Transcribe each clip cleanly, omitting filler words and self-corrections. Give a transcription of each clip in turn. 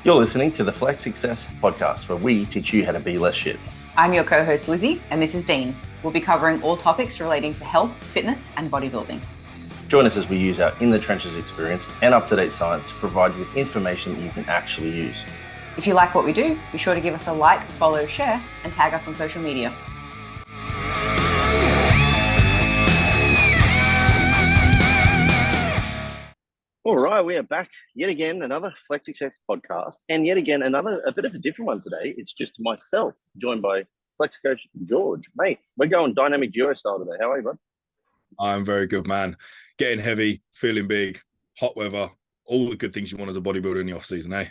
You're listening to the Flex Success podcast, where we teach you how to be less shit. I'm your co-host Lizzie, and this is Dean. We'll be covering all topics relating to health, fitness, and bodybuilding. Join us as we use our in the trenches experience and up-to-date science to provide you with information that you can actually use. If you like what we do, be sure to give us a like, follow, share, and tag us on social media. All right, we are back yet again, another Flex Success podcast, and yet again a bit of a different one today. It's just myself, joined by Flex Coach George. Mate, we're going dynamic duo style today. How are you, bud? I'm very good, man. Getting heavy, feeling big, hot weather, all the good things you want as a bodybuilder in the off season, eh?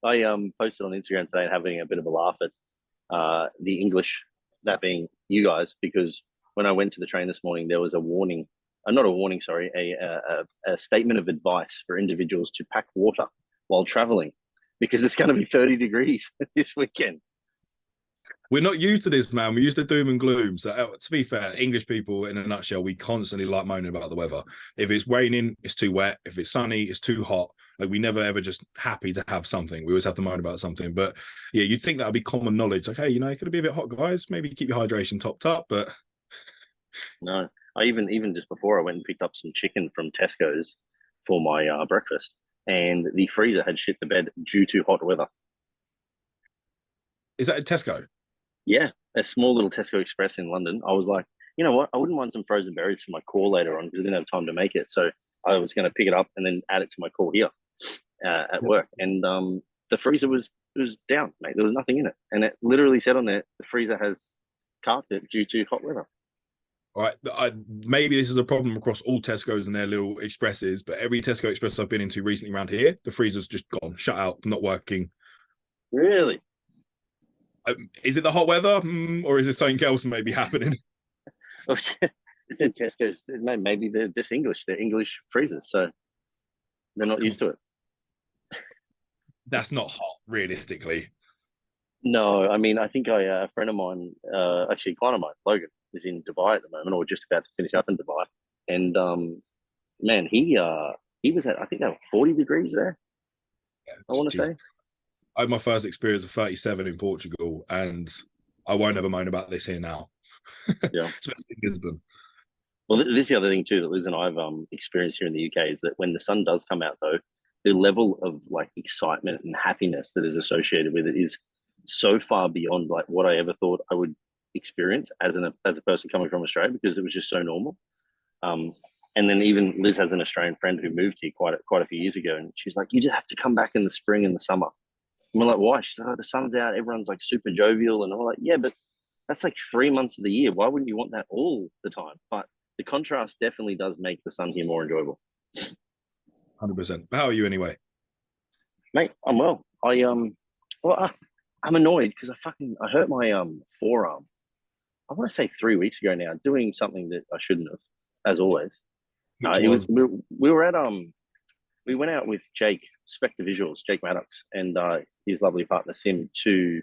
I posted on Instagram today having a bit of a laugh at the English, that being you guys, because when I went to the train this morning, there was a warning. Not a warning, sorry, a statement of advice for individuals to pack water while traveling because it's going to be 30 degrees this weekend. We're not used to this, man. We're used to doom and gloom. So to be fair, English people in a nutshell, we constantly like moaning about the weather. If it's raining, it's too wet. If it's sunny, it's too hot. Like, we never ever just happy to have something. We always have to moan about something. But yeah, you'd think that would be common knowledge. Like, hey, it could be a bit hot, guys. Maybe keep your hydration topped up, but no. I even just before I went and picked up some chicken from Tesco's for my breakfast, and the freezer had shit the bed due to hot weather. Is that a Tesco? Yeah, a small little Tesco Express in London. I was like, you know what? I wouldn't mind some frozen berries for my core later on because I didn't have time to make it. So I was going to pick it up and then add it to my core here at work. And the freezer was down, mate. There was nothing in it, and it literally said on there, the freezer has carved it due to hot weather. All right, maybe this is a problem across all Tesco's and their little expresses, but every Tesco Express I've been into recently around here, the freezer's just gone, shut out, not working. Really? Is it the hot weather, or is it something else maybe happening? It's in Tesco's. Maybe they're just English. They're English freezers, so they're not used to it. That's not hot, realistically. No, I mean, I think a friend of mine, actually a client of mine, Logan, is in Dubai at the moment, or just about to finish up in Dubai. And man, he was at, I think they were 40 degrees there. Yeah, I want to say. I had my first experience of 37 in Portugal, and I won't ever moan about this here now. Yeah, especially in Lisbon. Well, this is the other thing too that Liz and I've experienced here in the UK is that when the sun does come out, though, the level of like excitement and happiness that is associated with it is so far beyond like what I ever thought I would experience as a person coming from Australia, because it was just so normal. And then even Liz has an Australian friend who moved here quite a few years ago, and she's like, you just have to come back in the spring and the summer. And we're like, why? She's like, oh, the sun's out, everyone's like super jovial, and I'm like, yeah, but that's like 3 months of the year. Why wouldn't you want that all the time? But the contrast definitely does make the sun here more enjoyable. 100%. How are you anyway? Mate, I'm well. I'm annoyed because I hurt my forearm. I want to say 3 weeks ago now, doing something that I shouldn't have, as always. We were at we went out with Jake, Spectre Visuals, Jake Maddox, and his lovely partner Sim to.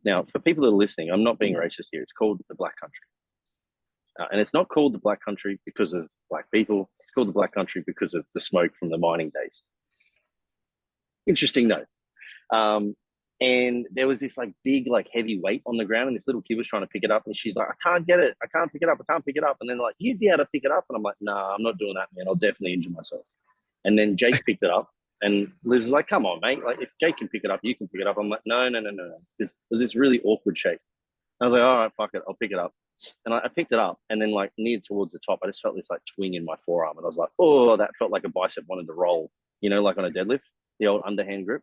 Now, for people that are listening, I'm not being racist here. It's called the Black Country, and it's not called the Black Country because of black people. It's called the Black Country because of the smoke from the mining days. Interesting note. And there was this like big, like heavy weight on the ground, and this little kid was trying to pick it up, and she's like, I can't get it. I can't pick it up. I can't pick it up. And then like, you'd be able to pick it up. And I'm like, nah, I'm not doing that, man. I'll definitely injure myself. And then Jake picked it up, and Liz is like, come on, mate. Like, if Jake can pick it up, you can pick it up. I'm like, no. It was this really awkward shape. I was like, all right, fuck it. I'll pick it up. And I picked it up, and then like near towards the top, I just felt this like twing in my forearm. And I was like, oh, that felt like a bicep wanted to roll, like on a deadlift, the old underhand grip.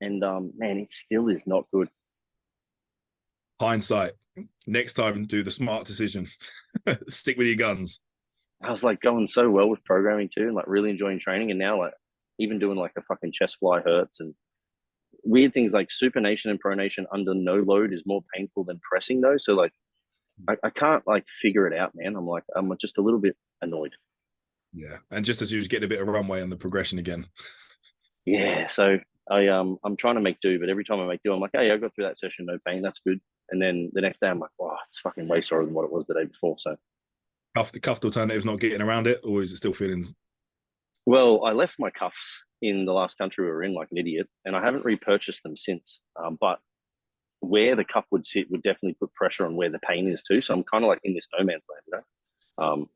And man, it still is not good. Hindsight. Next time, do the smart decision. Stick with your guns. I was like going so well with programming too, and like really enjoying training. And now like even doing like a fucking chest fly hurts, and weird things like supination and pronation under no load is more painful than pressing though. So like I can't like figure it out, man. I'm just a little bit annoyed. Yeah, and just as you was getting a bit of runway on the progression again. Yeah, so I'm trying to make do, but every time I make do, I'm like, hey, I got through that session, no pain, that's good. And then the next day, I'm like, wow, it's fucking way sorrier than what it was the day before. So cuffed alternatives, not getting around it, or is it still feeling? Well, I left my cuffs in the last country we were in like an idiot, and I haven't repurchased them since. But where the cuff would sit would definitely put pressure on where the pain is too. So I'm kind of like in this no man's land, you know?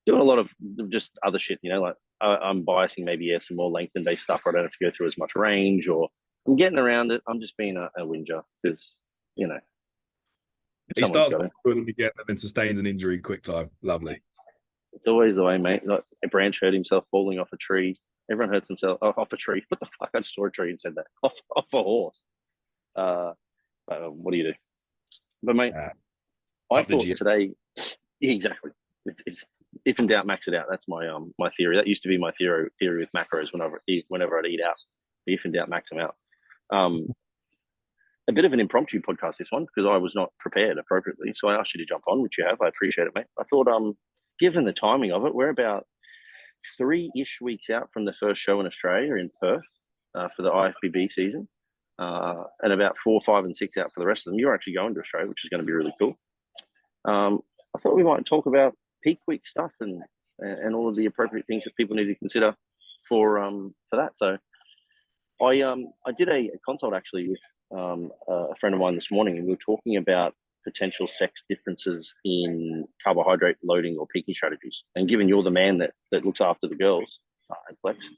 Doing a lot of just other shit, you know, like I'm biasing maybe some more lengthen based stuff where I don't have to go through as much range, or I'm getting around it. I'm just being a whinger because, you know, He someone's starts got it. again and then sustains an injury quick time. Lovely. It's always the way, mate. Like a branch hurt himself falling off a tree. Everyone hurts himself off a tree. What the fuck? I just saw a tree and said that. Off a horse. What do you do? But mate, I thought today, exactly. It's if in doubt, max it out. That's my my theory. That used to be my theory with macros whenever I'd eat out. If in doubt, max them out. A bit of an impromptu podcast, this one, because I was not prepared appropriately. So I asked you to jump on, which you have. I appreciate it, mate. I thought, given the timing of it, we're about 3-ish weeks out from the first show in Australia in Perth for the IFBB season, and about 4, 5, and 6 out for the rest of them. You're actually going to Australia, which is going to be really cool. I thought we might talk about peak week stuff and all of the appropriate things that people need to consider for that. So I did a consult actually with a friend of mine this morning, and we were talking about potential sex differences in carbohydrate loading or peaking strategies. And given you're the man that looks after the girls at Flex,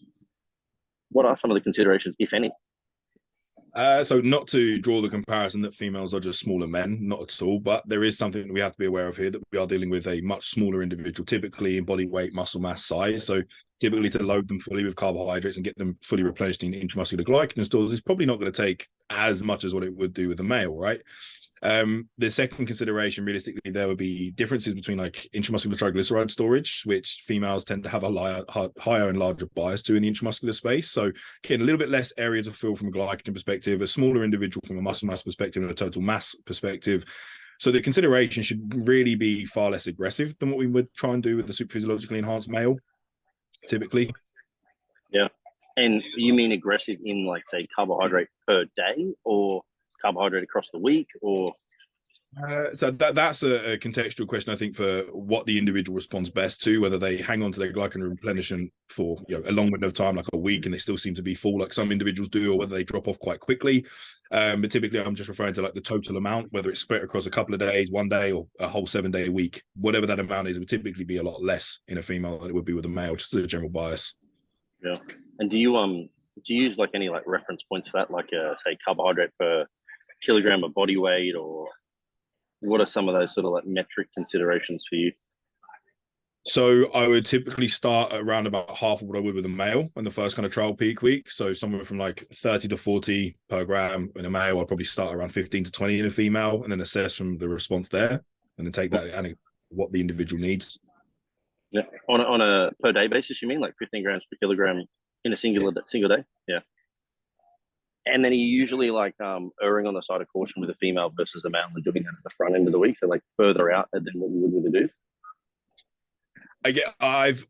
what are some of the considerations, if any? So not to draw the comparison that females are just smaller men, not at all, but there is something that we have to be aware of here, that we are dealing with a much smaller individual, typically in body weight, muscle mass, size. So typically to load them fully with carbohydrates and get them fully replenished in intramuscular glycogen stores is probably not going to take as much as what it would do with a male, right? The second consideration, realistically, there would be differences between like intramuscular triglyceride storage, which females tend to have a higher and larger bias to in the intramuscular space. So getting a little bit less area to fill from a glycogen perspective, a smaller individual from a muscle mass perspective and a total mass perspective. So the consideration should really be far less aggressive than what we would try and do with the super physiologically enhanced male, typically. Yeah. And you mean aggressive in like, say, carbohydrate per day or carbohydrate across the week, or so that's a contextual question, I think, for what the individual responds best to, whether they hang on to their glycogen replenishment for a long window of time, like a week, and they still seem to be full like some individuals do, or whether they drop off quite quickly. But typically I'm just referring to like the total amount, whether it's spread across a couple of days, 1 day, or a whole 7-day week. Whatever that amount is, it would typically be a lot less in a female than it would be with a male, just as a general bias. Yeah. And do you use like any like reference points for that, like say carbohydrate per kilogram of body weight, or what are some of those sort of like metric considerations for you? So I would typically start at around about half of what I would with a male in the first kind of trial peak week. So somewhere from like 30 to 40 per gram in a male. I'd probably start around 15 to 20 in a female, and then assess from the response there, and then take that and what the individual needs. Yeah. On a per day basis, you mean like 15 grams per kilogram in a single day? Yeah. And then you usually like erring on the side of caution with a female versus a male, and doing that at the front end of the week, so like further out than what you would with a dude.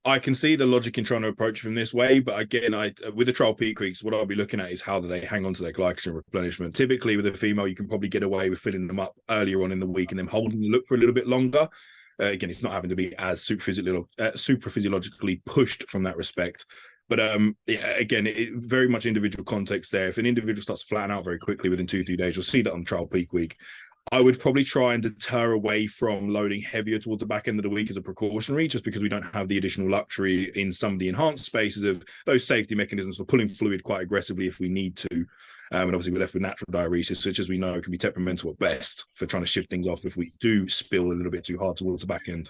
I can see the logic in trying to approach from this way, but again, with the trial peak weeks, what I'll be looking at is how do they hang on to their glycogen replenishment. Typically, with a female, you can probably get away with filling them up earlier on in the week and then holding the look for a little bit longer. Again, it's not having to be as super physiologically pushed from that respect. But again, it very much individual context there. If an individual starts flattening out very quickly within 2-3 days, you'll see that on trial peak week. I would probably try and deter away from loading heavier towards the back end of the week as a precautionary, just because we don't have the additional luxury in some of the enhanced spaces of those safety mechanisms for pulling fluid quite aggressively if we need to. And obviously we're left with natural diuresis, which, as we know, can be temperamental at best for trying to shift things off if we do spill a little bit too hard towards the back end.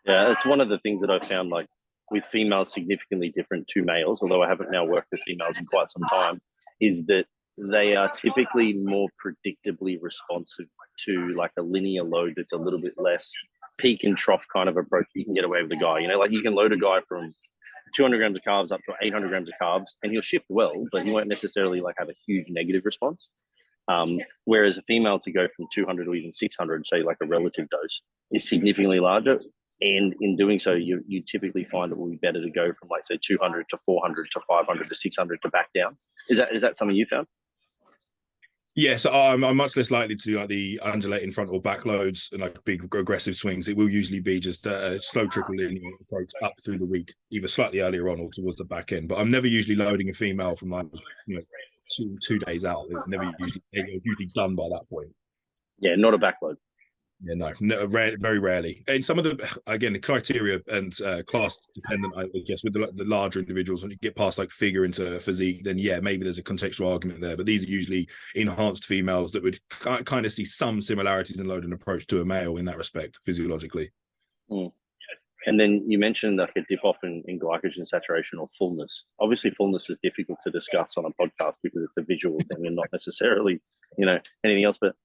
Yeah, it's one of the things that I've found, like with females significantly different to males, although I haven't now worked with females in quite some time, is that they are typically more predictably responsive to like a linear load that's a little bit less peak and trough kind of approach. You can get away with a guy, like you can load a guy from 200 grams of carbs up to 800 grams of carbs, and he'll shift well, but he won't necessarily like have a huge negative response. Whereas a female to go from 200 or even 600, say like a relative dose, is significantly larger. And in doing so, you typically find it will be better to go from like say 200 to 400 to 500 to 600 to back down. Is that something you found? Yeah, so I'm much less likely to do like the undulating front or back loads and like big aggressive swings. It will usually be just a slow trickle linear approach up through the week, either slightly earlier on or towards the back end. But I'm never usually loading a female from like, you know, two days out. It's usually done by that point. Yeah, not a backload. Yeah, no, very rarely. And some of the criteria and class dependent, I guess, with the larger individuals, when you get past like figure into physique, then yeah, maybe there's a contextual argument there. But these are usually enhanced females that would kind of see some similarities in load and approach to a male in that respect, physiologically. Mm. And then you mentioned like a dip off in glycogen saturation or fullness. Obviously, fullness is difficult to discuss on a podcast because it's a visual thing and not necessarily, anything else. But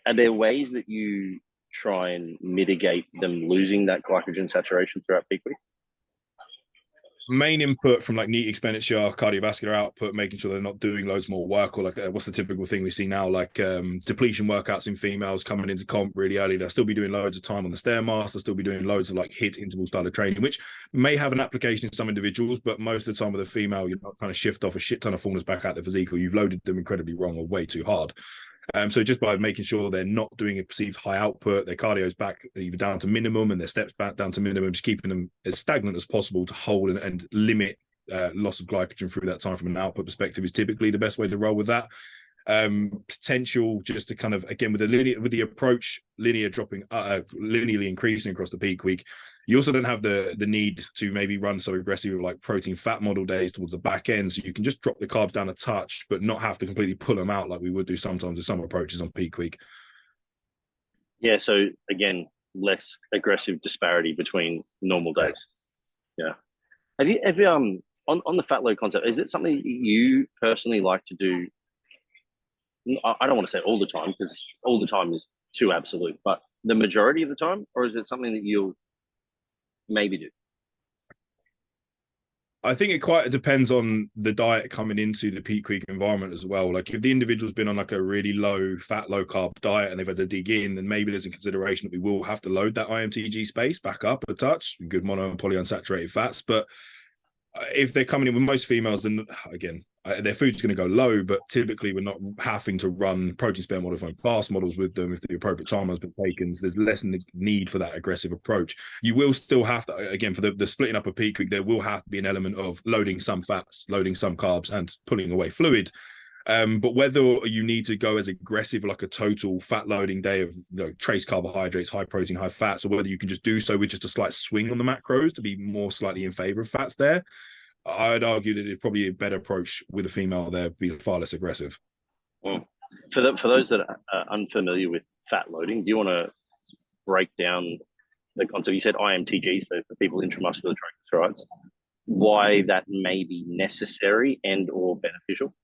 are there ways that you try and mitigate them losing that glycogen saturation throughout peak week? Main input from like NEAT expenditure, cardiovascular output, making sure they're not doing loads more work, or like what's the typical thing we see now, like depletion workouts in females coming into comp really early. They'll still be doing loads of time on the stairmaster, they'll still be doing loads of like HIIT interval style of training, which may have an application in some individuals, but most of the time with a female, you're not trying to shift off a shit ton of fullness back out the physique, or you've loaded them incredibly wrong or way too hard. So just by making sure they're not doing a perceived high output, their cardio's back either down to minimum and their steps back down to minimum, just keeping them as stagnant as possible to hold and limit loss of glycogen through that time from an output perspective is typically the best way to roll with that. Potential just to kind of, again, with the approach linearly increasing across the peak week, you also don't have the need to maybe run so aggressive with like protein fat model days towards the back end, so you can just drop the carbs down a touch but not have to completely pull them out like we would do sometimes with some approaches on peak week. Yeah, so again, less aggressive disparity between normal days. Yeah. Have you on the fat load concept, is it something you personally like to do? I don't want to say all the time, because all the time is too absolute, but the majority of the time, or is it something that you'll maybe do? I think it quite depends on the diet coming into the peak week environment as well. Like if the individual's been on like a really low fat, low carb diet and they've had to dig in, then maybe there's a consideration that we will have to load that IMTG space back up a touch, good mono and polyunsaturated fats. But if they're coming in with most females, then again, their food's going to go low, but typically we're not having to run protein spare modified fast models with them if the appropriate time has been taken. So there's less need for that aggressive approach. You will still have to, again, for the splitting up a peak week, there will have to be an element of loading some fats, loading some carbs, and pulling away fluid. But whether you need to go as aggressive like a total fat loading day of trace carbohydrates, high protein, high fats, or whether you can just do so with just a slight swing on the macros to be more slightly in favor of fats there, I'd argue that it's probably a better approach with a female there, be far less aggressive. Well, for those that are unfamiliar with fat loading, do you want to break down the concept? You said IMTG, so for people intramuscular triglycerides, why that may be necessary and or beneficial?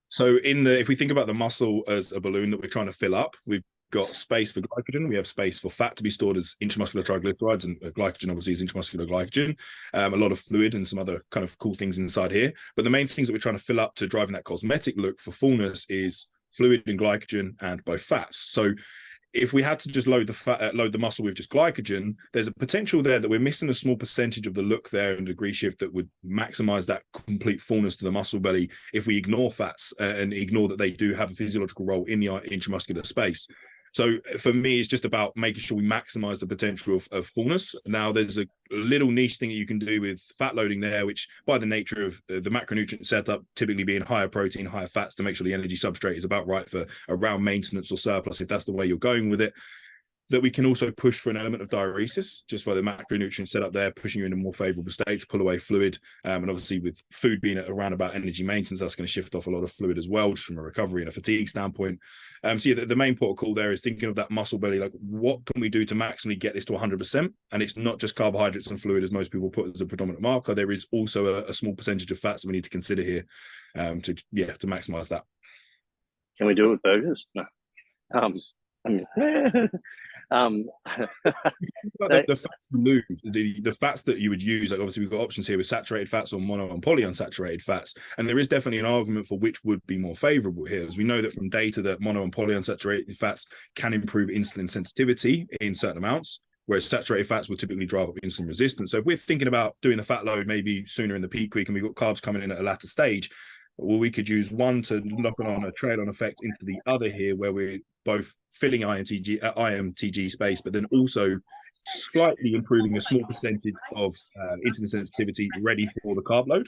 So if we think about the muscle as a balloon that we're trying to fill up, we've got space for glycogen, we have space for fat to be stored as intramuscular triglycerides, and glycogen obviously is intramuscular glycogen, a lot of fluid and some other kind of cool things inside here. But the main things that we're trying to fill up to driving that cosmetic look for fullness is fluid and glycogen and both fats. So if we had to just load the muscle with just glycogen, there's a potential there that we're missing a small percentage of the look there and degree shift that would maximize that complete fullness to the muscle belly if we ignore fats and ignore that they do have a physiological role in the intramuscular space. So for me, it's just about making sure we maximize the potential of fullness. Now, there's a little niche thing that you can do with fat loading there, which by the nature of the macronutrient setup, typically being higher protein, higher fats to make sure the energy substrate is about right for around maintenance or surplus, if that's the way you're going with it, that we can also push for an element of diuresis, just by the macronutrient setup there, pushing you in a more favorable state to pull away fluid. And obviously with food being around about energy maintenance, that's going to shift off a lot of fluid as well, just from a recovery and a fatigue standpoint. So yeah, the main port of call there is thinking of that muscle belly, like what can we do to maximally get this to 100%? And it's not just carbohydrates and fluid as most people put as a predominant marker. There is also a small percentage of fats that we need to consider here to maximize that. Can we do it with burgers? No. The fats removed, the fats that you would use, like obviously we've got options here with saturated fats or mono and polyunsaturated fats, and there is definitely an argument for which would be more favorable here, as we know that from data that mono and polyunsaturated fats can improve insulin sensitivity in certain amounts, whereas saturated fats will typically drive up insulin resistance. So if we're thinking about doing the fat load maybe sooner in the peak week and we've got carbs coming in at a latter stage, Well, we could use one to knock on a trade-on effect into the other here, where we're both filling IMTG space, but then also slightly improving a small percentage of insulin sensitivity ready for the carb load.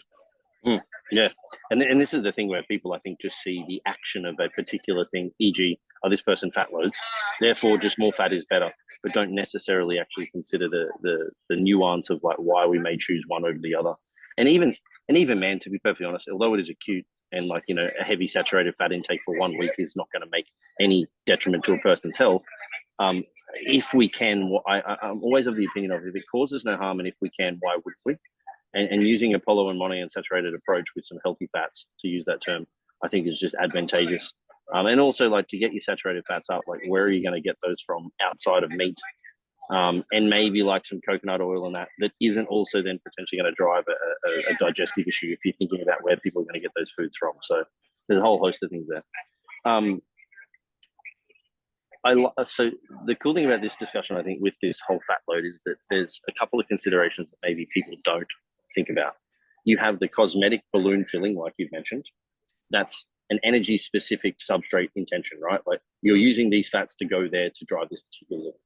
Yeah, and this is the thing where people, I think, just see the action of a particular thing, e.g., this person fat loads, therefore just more fat is better, but don't necessarily actually consider the nuance of like why we may choose one over the other. And even man, to be perfectly honest, although it is acute and like, you know, a heavy saturated fat intake for 1 week is not going to make any detriment to a person's health. If we can, I'm always of the opinion of if it causes no harm, and if we can, why wouldn't we? And using a polyunsaturated and monounsaturated approach with some healthy fats, to use that term, I think is just advantageous. And also, like, to get your saturated fats up, like, where are you going to get those from outside of meat? And maybe like some coconut oil and that isn't also then potentially going to drive a digestive issue if you're thinking about where people are going to get those foods from. So there's a whole host of things there. So the cool thing about this discussion, I think, with this whole fat load is that there's a couple of considerations that maybe people don't think about. You have the cosmetic balloon filling, like you've mentioned. That's an energy specific substrate intention, right? Like, you're using these fats to go there to drive this particular look.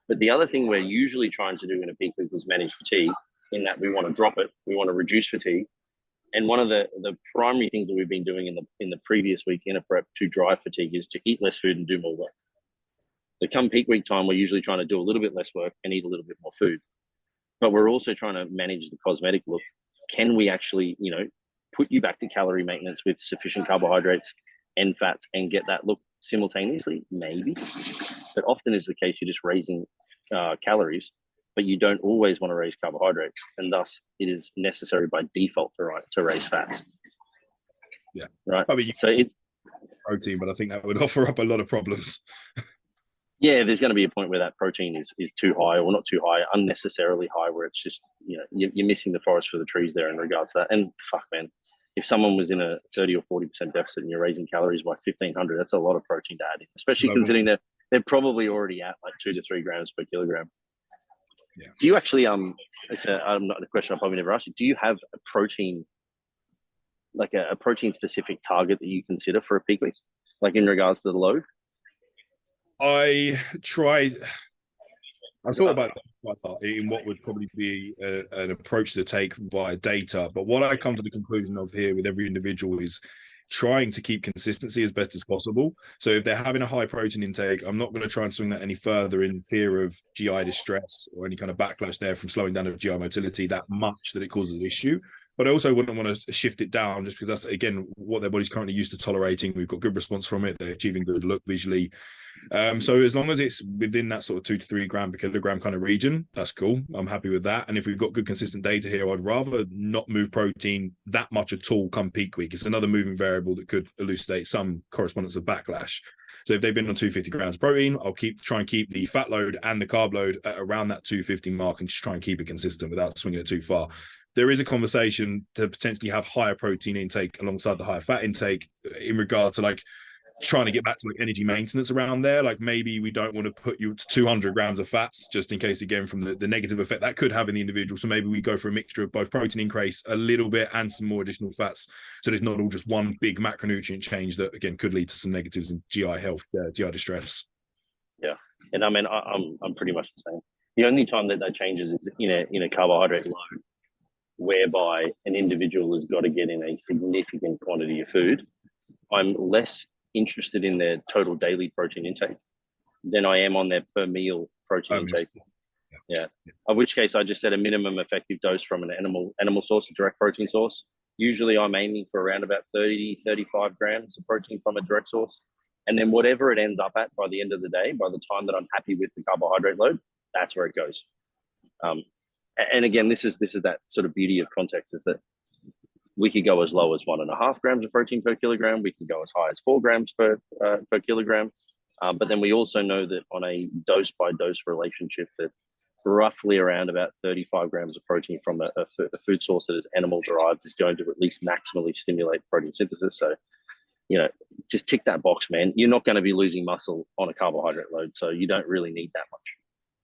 But the other thing we're usually trying to do in a peak week is manage fatigue, in that we want to drop it, we want to reduce fatigue. And one of the primary things that we've been doing in the previous week in a prep to drive fatigue is to eat less food and do more work. So come peak week time, we're usually trying to do a little bit less work and eat a little bit more food. But we're also trying to manage the cosmetic look. Can we actually, you know, put you back to calorie maintenance with sufficient carbohydrates and fats and get that look simultaneously? Maybe. But often is the case, you're just raising calories, but you don't always want to raise carbohydrates. And thus, it is necessary by default to raise fats. Yeah. Right. I mean, so it's protein, but I think that would offer up a lot of problems. Yeah, there's going to be a point where that protein is too high, or not too high, unnecessarily high, where it's just, you know, you're missing the forest for the trees there in regards to that. And fuck, man, if someone was in a 30 or 40% deficit and you're raising calories by 1,500, that's a lot of protein to add in, especially considering they're probably already at like 2 to 3 grams per kilogram. Yeah. Do you actually, it's not a question I've probably never asked you, do you have a protein, like a protein specific target that you consider for a peak week, like in regards to the load? I thought about that in what would probably be an approach to take via data. But what I come to the conclusion of here with every individual is trying to keep consistency as best as possible. So if they're having a high protein intake, I'm not going to try and swing that any further in fear of GI distress or any kind of backlash there from slowing down of GI motility that much that it causes an issue. But I also wouldn't want to shift it down just because that's, again, what their body's currently used to tolerating. We've got good response from it. They're achieving good look visually. So as long as it's within that sort of 2 to 3 gram per kilogram kind of region, that's cool. I'm happy with that. And if we've got good consistent data here, I'd rather not move protein that much at all come peak week. It's another moving variable that could elucidate some correspondence of backlash. So if they've been on 250 grams of protein, I'll try and keep the fat load and the carb load at around that 250 mark and just try and keep it consistent without swinging it too far. There is a conversation to potentially have higher protein intake alongside the higher fat intake in regard to like trying to get back to like energy maintenance around there. Like maybe we don't want to put you to 200 grams of fats just in case, again, from the negative effect that could have in the individual. So maybe we go for a mixture of both protein increase a little bit and some more additional fats. So there's not all just one big macronutrient change that, again, could lead to some negatives in GI health, GI distress. Yeah. And I mean, I'm pretty much the same. The only time that changes is in a carbohydrate load, whereby an individual has got to get in a significant quantity of food. I'm less interested in their total daily protein intake than I am on their per meal protein intake. Yeah. In which case, I just set a minimum effective dose from an animal source, a direct protein source. Usually I'm aiming for around about 30, 35 grams of protein from a direct source. And then whatever it ends up at by the end of the day, by the time that I'm happy with the carbohydrate load, that's where it goes. And again, this is that sort of beauty of context, is that we could go as low as 1.5 grams of protein per kilogram. We can go as high as 4 grams per kilogram. But then we also know that on a dose by dose relationship, that roughly around about 35 grams of protein from a food source that is animal derived is going to at least maximally stimulate protein synthesis. So, just tick that box, man. You're not going to be losing muscle on a carbohydrate load, so you don't really need that much.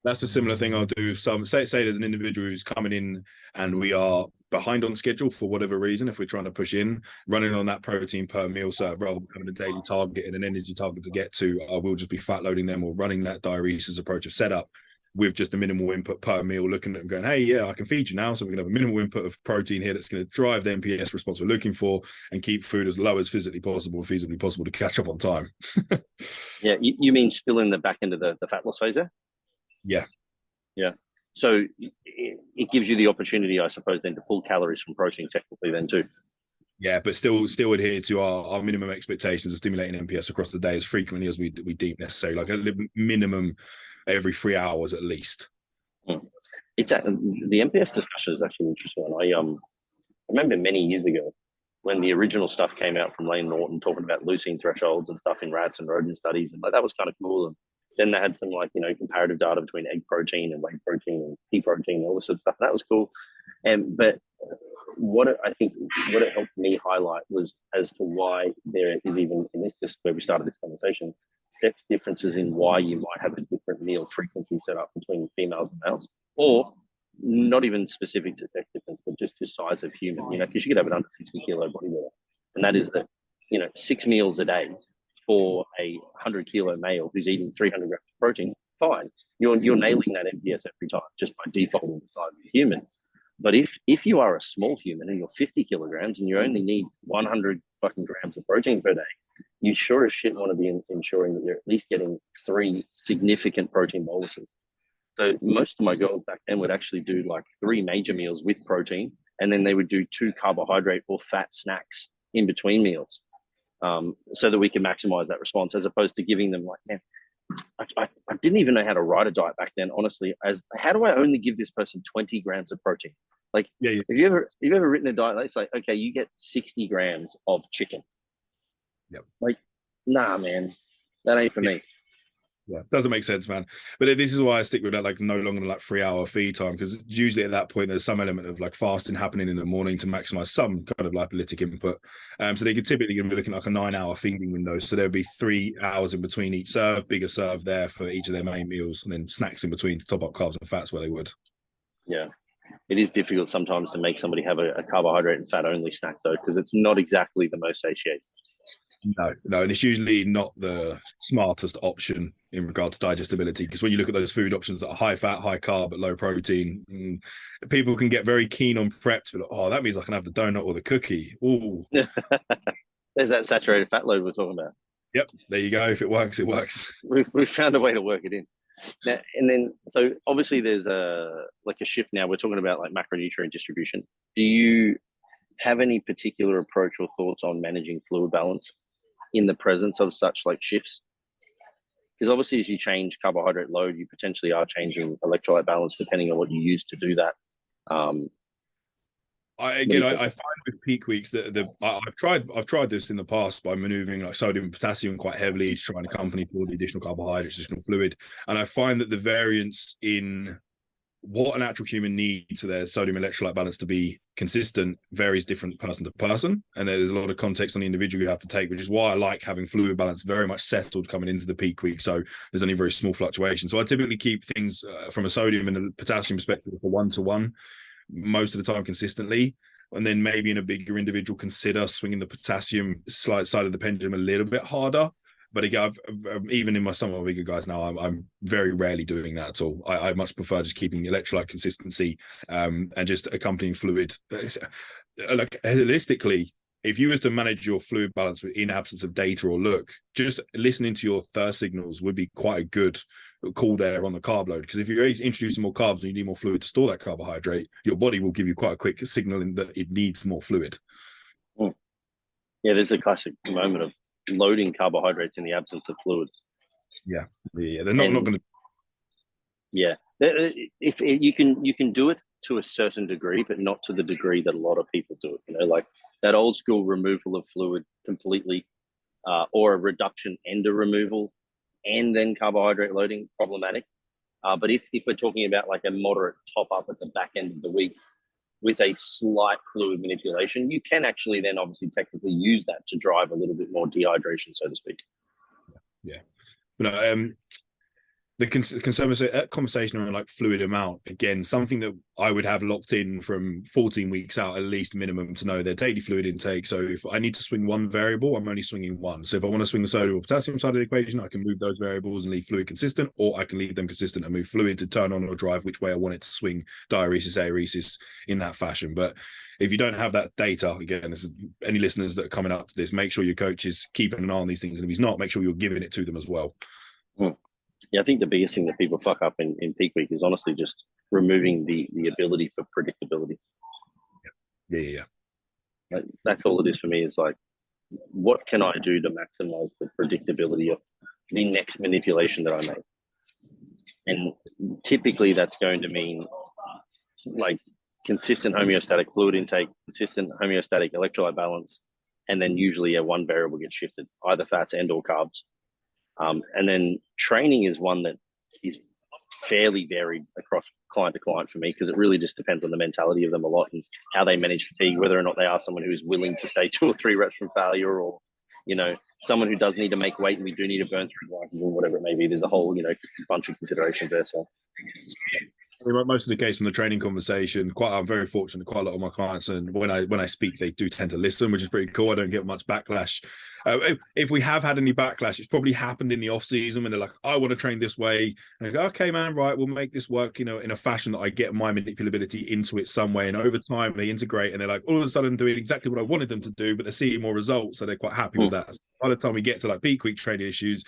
That's a similar thing I'll do with some, say there's an individual who's coming in and we are behind on schedule for whatever reason. If we're trying to push in, running on that protein per meal serve rather than having a daily target and an energy target to get to, I will just be fat loading them or running that diuresis approach of setup with just a minimal input per meal, looking at them going, hey, yeah, I can feed you now. So we're going to have a minimal input of protein here that's going to drive the NPS response we're looking for and keep food as low as physically possible, feasibly possible to catch up on time. Yeah, you mean still in the back end of the fat loss phase there? Yeah. Yeah. So it gives you the opportunity, I suppose, then to pull calories from protein technically then too. Yeah, but still adhere to our minimum expectations of stimulating NPS across the day as frequently as we deem necessary, like a minimum every 3 hours at least. It's the NPS discussion is actually an interesting one. I remember many years ago when the original stuff came out from Lane Norton talking about leucine thresholds and stuff in rats and rodent studies, and like that was kind of cool. And then they had some comparative data between egg protein and whey protein and pea protein and all this sort of stuff. And that was cool. But what it helped me highlight was as to why there is, even in this, just where we started this conversation, sex differences in why you might have a different meal frequency set up between females and males, or not even specific to sex difference, but just to size of human, because you could have an under 60 kilo bodybuilder. And that is that, 6 meals a day for a 100 kilo male who's eating 300 grams of protein, fine. You're nailing that NPS every time just by defaulting the size of the human. But if you are a small human and you're 50 kilograms and you only need 100 fucking grams of protein per day, you sure as shit want to be ensuring that you're at least getting 3 significant protein boluses. So most of my girls back then would actually do like 3 major meals with protein, and then they would do 2 carbohydrate or fat snacks in between meals, so that we can maximize that response, as opposed to giving them like, man, I didn't even know how to write a diet back then, honestly, as how do I only give this person 20 grams of protein? Like, yeah. Have you ever written a diet that's like, okay, you get 60 grams of chicken? Yep. Like, nah, man, that ain't for me. Yeah, doesn't make sense, man. But this is why I stick with that, like no longer than like 3 hour feed time, because usually at that point there's some element of like fasting happening in the morning to maximize some kind of lipolytic input. So they could typically be looking at like a 9 hour feeding window. So there'll be 3 hours in between each serve, bigger serve there for each of their main meals, and then snacks in between to top up carbs and fats where they would. Yeah. It is difficult sometimes to make somebody have a carbohydrate and fat only snack though, because it's not exactly the most satiating. No, and it's usually not the smartest option in regard to digestibility, because when you look at those food options that are high fat, high carb, but low protein, people can get very keen on preps, but that means I can have the donut or the cookie. Ooh. There's that saturated fat load we're talking about. Yep, there you go. If it works, it works. We've found a way to work it in. Now, and then, so obviously there's a shift now. We're talking about like macronutrient distribution. Do you have any particular approach or thoughts on managing fluid balance in the presence of such like shifts? Because obviously as you change carbohydrate load, you potentially are changing electrolyte balance depending on what you use to do that. I find with peak weeks that I've tried this in the past by maneuvering like sodium and potassium quite heavily to try and accompany all the additional carbohydrates, additional fluid, and I find that the variance in what an actual human needs for their sodium electrolyte balance to be consistent varies different person to person, and there's a lot of context on the individual you have to take, which is why I like having fluid balance very much settled coming into the peak week, so there's only very small fluctuations. So I typically keep things from a sodium and a potassium perspective for 1-to-1 most of the time consistently, and then maybe in a bigger individual consider swinging the potassium side of the pendulum a little bit harder. But again, even in some of my bigger guys now, I'm very rarely doing that at all. I much prefer just keeping the electrolyte consistency and just accompanying fluid. Like holistically, if you was to manage your fluid balance in absence of data or look, just listening to your thirst signals would be quite a good call there on the carb load. Because if you're introducing more carbs and you need more fluid to store that carbohydrate, your body will give you quite a quick signal in that it needs more fluid. Yeah, there's a classic moment of loading carbohydrates in the absence of fluid. Yeah, they're not going to. Yeah, if you can do it to a certain degree, but not to the degree that a lot of people do it. Like that old school removal of fluid completely, or a reduction and a removal, and then carbohydrate loading, problematic. But if we're talking about like a moderate top up at the back end of the week with a slight fluid manipulation, you can actually then obviously technically use that to drive a little bit more dehydration, so to speak. Yeah. But the conversation around like fluid amount, again, something that I would have locked in from 14 weeks out at least minimum to know their daily fluid intake. So if I need to swing one variable, I'm only swinging one. So if I want to swing the sodium or potassium side of the equation, I can move those variables and leave fluid consistent, or I can leave them consistent and move fluid to turn on or drive which way I want it to swing, diuresis, aeresis in that fashion. But if you don't have that data, again, this is, any listeners that are coming up to this, make sure your coach is keeping an eye on these things. And if he's not, make sure you're giving it to them as well. Yeah, I think the biggest thing that people fuck up in peak week is honestly just removing the ability for predictability. Yeah. Like, that's all it is for me. Is like, what can I do to maximize the predictability of the next manipulation that I make? And typically that's going to mean like consistent homeostatic fluid intake, consistent homeostatic electrolyte balance, and then usually one variable gets shifted, either fats and or carbs. And then training is one that is fairly varied across client to client for me, because it really just depends on the mentality of them a lot and how they manage fatigue, whether or not they are someone who is willing to stay 2 or 3 reps from failure, or, you know, someone who does need to make weight and we do need to burn through glycogen, whatever it may be. There's a whole, you know, bunch of considerations there. So most of the case in the training conversation, I'm very fortunate. Quite a lot of my clients, and when I speak, they do tend to listen, which is pretty cool. I don't get much backlash. If we have had any backlash, it's probably happened in the off season when they're like, "I want to train this way," and I go, "Okay, man, right, we'll make this work, you know, in a fashion that I get my manipulability into it some way." And over time, they integrate, and they're like, all of a sudden, doing exactly what I wanted them to do, but they're seeing more results, so they're quite happy with that. So by the time we get to like peak week training issues,